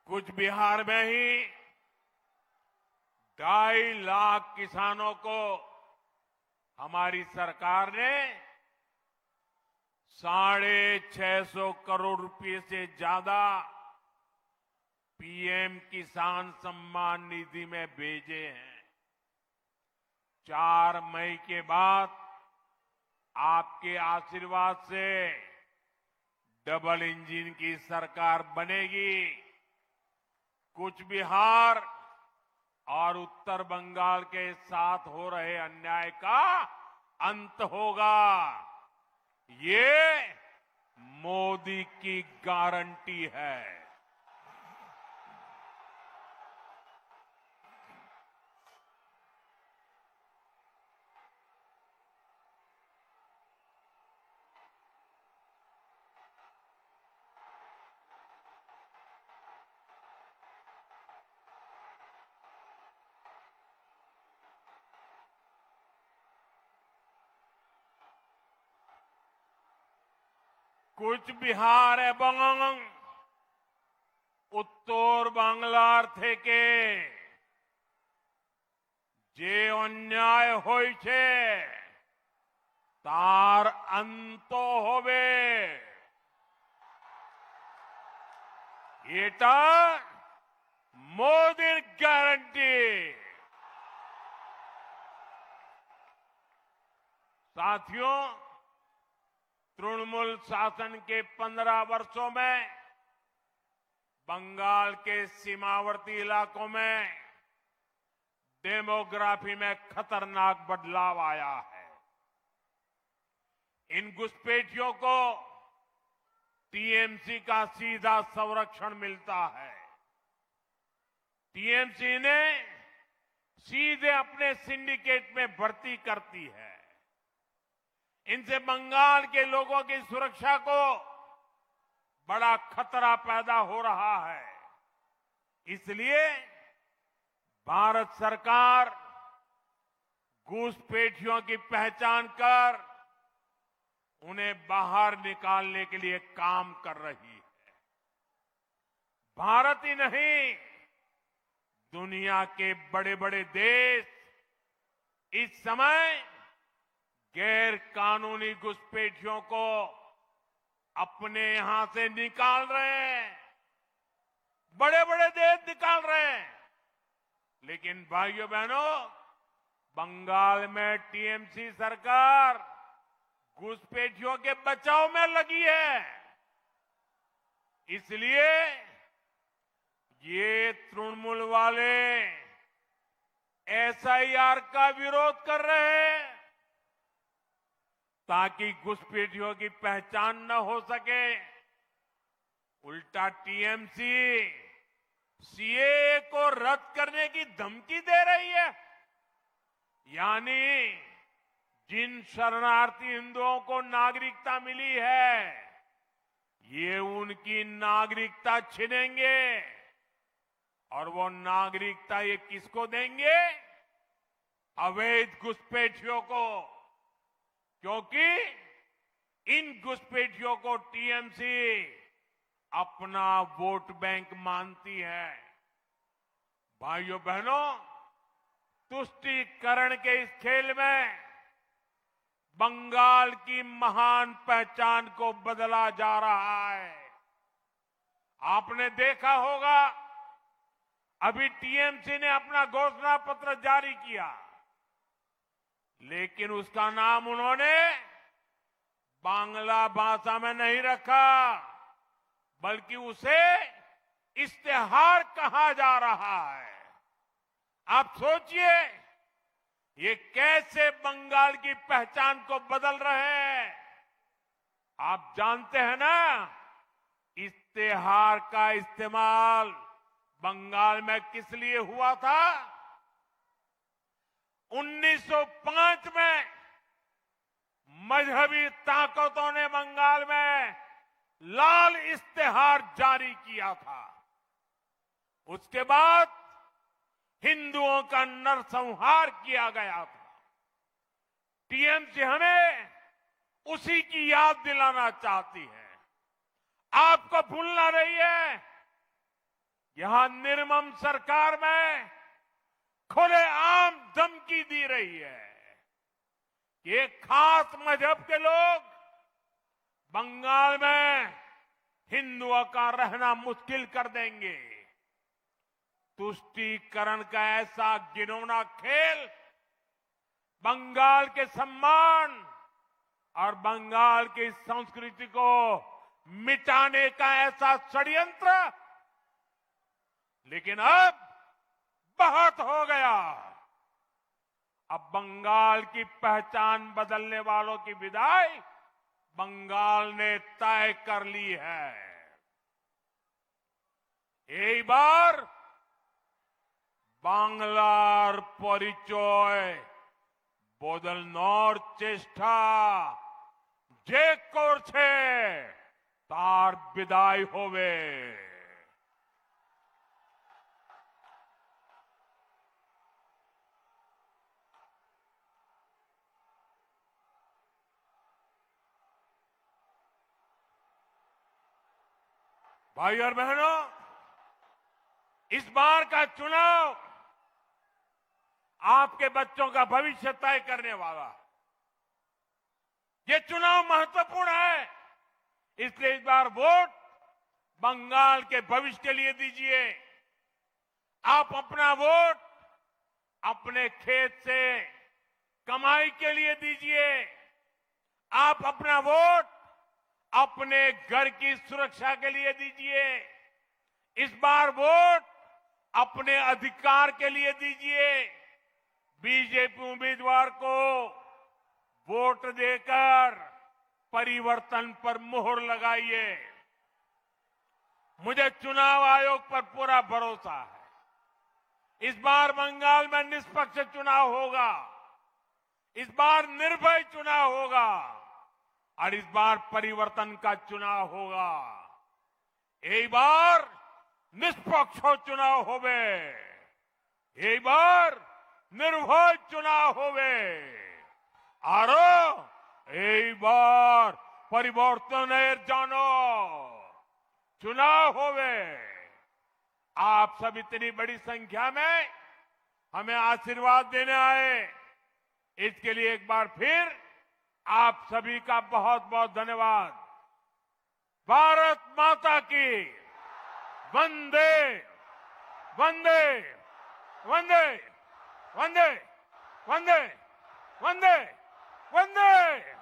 कुछ बिहार में ही 2.5 लाख किसानों को हमारी सरकार ने 650 करोड़ रुपए से ज्यादा पीएम किसान सम्मान निधि में भेजे हैं। 4 मई के बाद आपके आशीर्वाद से डबल इंजन की सरकार बनेगी। कुछ बिहार और उत्तर बंगाल के साथ हो रहे अन्याय का अंत होगा। ये मोदी की गारंटी है। कुछ बिहार এবং উত্তর বাংলার থেকে যে অন্যায় হয়েছে তার অন্ত হবে। এটা মোদির গ্যারান্টি। साथियों, तृणमूल शासन के 15 वर्षों में बंगाल के सीमावर्ती इलाकों में डेमोग्राफी में खतरनाक बदलाव आया है। इन घुसपैठियों को टीएमसी का सीधा संरक्षण मिलता है। टीएमसी ने सीधे अपने सिंडिकेट में भर्ती करती है। इनसे बंगाल के लोगों की सुरक्षा को बड़ा खतरा पैदा हो रहा है। इसलिए भारत सरकार घुसपैठियों की पहचान कर उन्हें बाहर निकालने के लिए काम कर रही है। भारत ही नहीं, दुनिया के बड़े बड़े देश इस समय गैर कानूनी घुसपैठियों को अपने यहां से निकाल रहे हैं। बड़े बड़े देश निकाल रहे हैं। लेकिन भाइयों बहनों, बंगाल में टीएमसी सरकार घुसपैठियों के बचाव में लगी है। इसलिए ये तृणमूल वाले एसआईआर का विरोध कर रहे हैं ताकि घुसपैठियों की पहचान न हो सके। उल्टा टीएमसी सीएए को रद्द करने की धमकी दे रही है। यानी जिन शरणार्थी हिंदुओं को नागरिकता मिली है, ये उनकी नागरिकता छीनेंगे। और वो नागरिकता ये किसको देंगे? अवैध घुसपैठियों को। क्योंकि इन घुसपैठियों को टीएमसी अपना वोट बैंक मानती है। भाइयों बहनों, तुष्टीकरण के इस खेल में बंगाल की महान पहचान को बदला जा रहा है। आपने देखा होगा, अभी टीएमसी ने अपना घोषणा पत्र जारी किया, लेकिन उसका नाम उन्होंने बांग्ला भाषा में नहीं रखा, बल्कि उसे इश्तेहार कहा जा रहा है। आप सोचिए, ये कैसे बंगाल की पहचान को बदल रहे हैं। आप जानते हैं ना, इश्तेहार का इस्तेमाल बंगाल में किस लिए हुआ था? 1905 में मजहबी ताकतों ने बंगाल में लाल इश्तेहार जारी किया था। उसके बाद हिंदुओं का नरसंहार किया गया था। टीएमसी हमें उसी की याद दिलाना चाहती है। आपको भूलना नहीं है, यहां निर्मम सरकार में खुलेआम धमकी दी रही है कि एक खास मजहब के लोग बंगाल में हिंदुओं का रहना मुश्किल कर देंगे। तुष्टीकरण का ऐसा घिनौना खेल बंगाल के सम्मान और बंगाल की संस्कृति को मिटाने का ऐसा षड्यंत्र, लेकिन अब बहुत हो गया। अब बंगाल की पहचान बदलने वालों की विदाई बंगाल ने तय कर ली है। এইবার বাংলার পরিচয় বদলানোর চেষ্টা যে করছে তার বিদায় হবে। भाई और बहनों, इस बार का चुनाव आपके बच्चों का भविष्य तय करने वाला है। ये चुनाव महत्वपूर्ण है, इसलिए इस बार वोट बंगाल के भविष्य के लिए दीजिए। आप अपना वोट अपने खेत से कमाई के लिए दीजिए। आप अपना वोट अपने घर की सुरक्षा के लिए दीजिए। इस बार वोट अपने अधिकार के लिए दीजिए। बीजेपी उम्मीदवार को वोट देकर परिवर्तन पर मोहर लगाइए। मुझे चुनाव आयोग पर पूरा भरोसा है। इस बार बंगाल में निष्पक्ष चुनाव होगा। इस बार निर्भय चुनाव होगा और इस बार परिवर्तन का चुनाव होगा। एक बार निष्पक्ष चुनाव होवे, एक बार निर्भय चुनाव होवे और एक बार परिवर्तनेर जानो चुनाव होवे। आप सब इतनी बड़ी संख्या में हमें आशीर्वाद देने आए, इसके लिए एक बार फिर आप सभी का बहुत बहुत धन्यवाद। भारत माता की वंदे वंदे वंदे वंदे वंदे वंदे वंदे।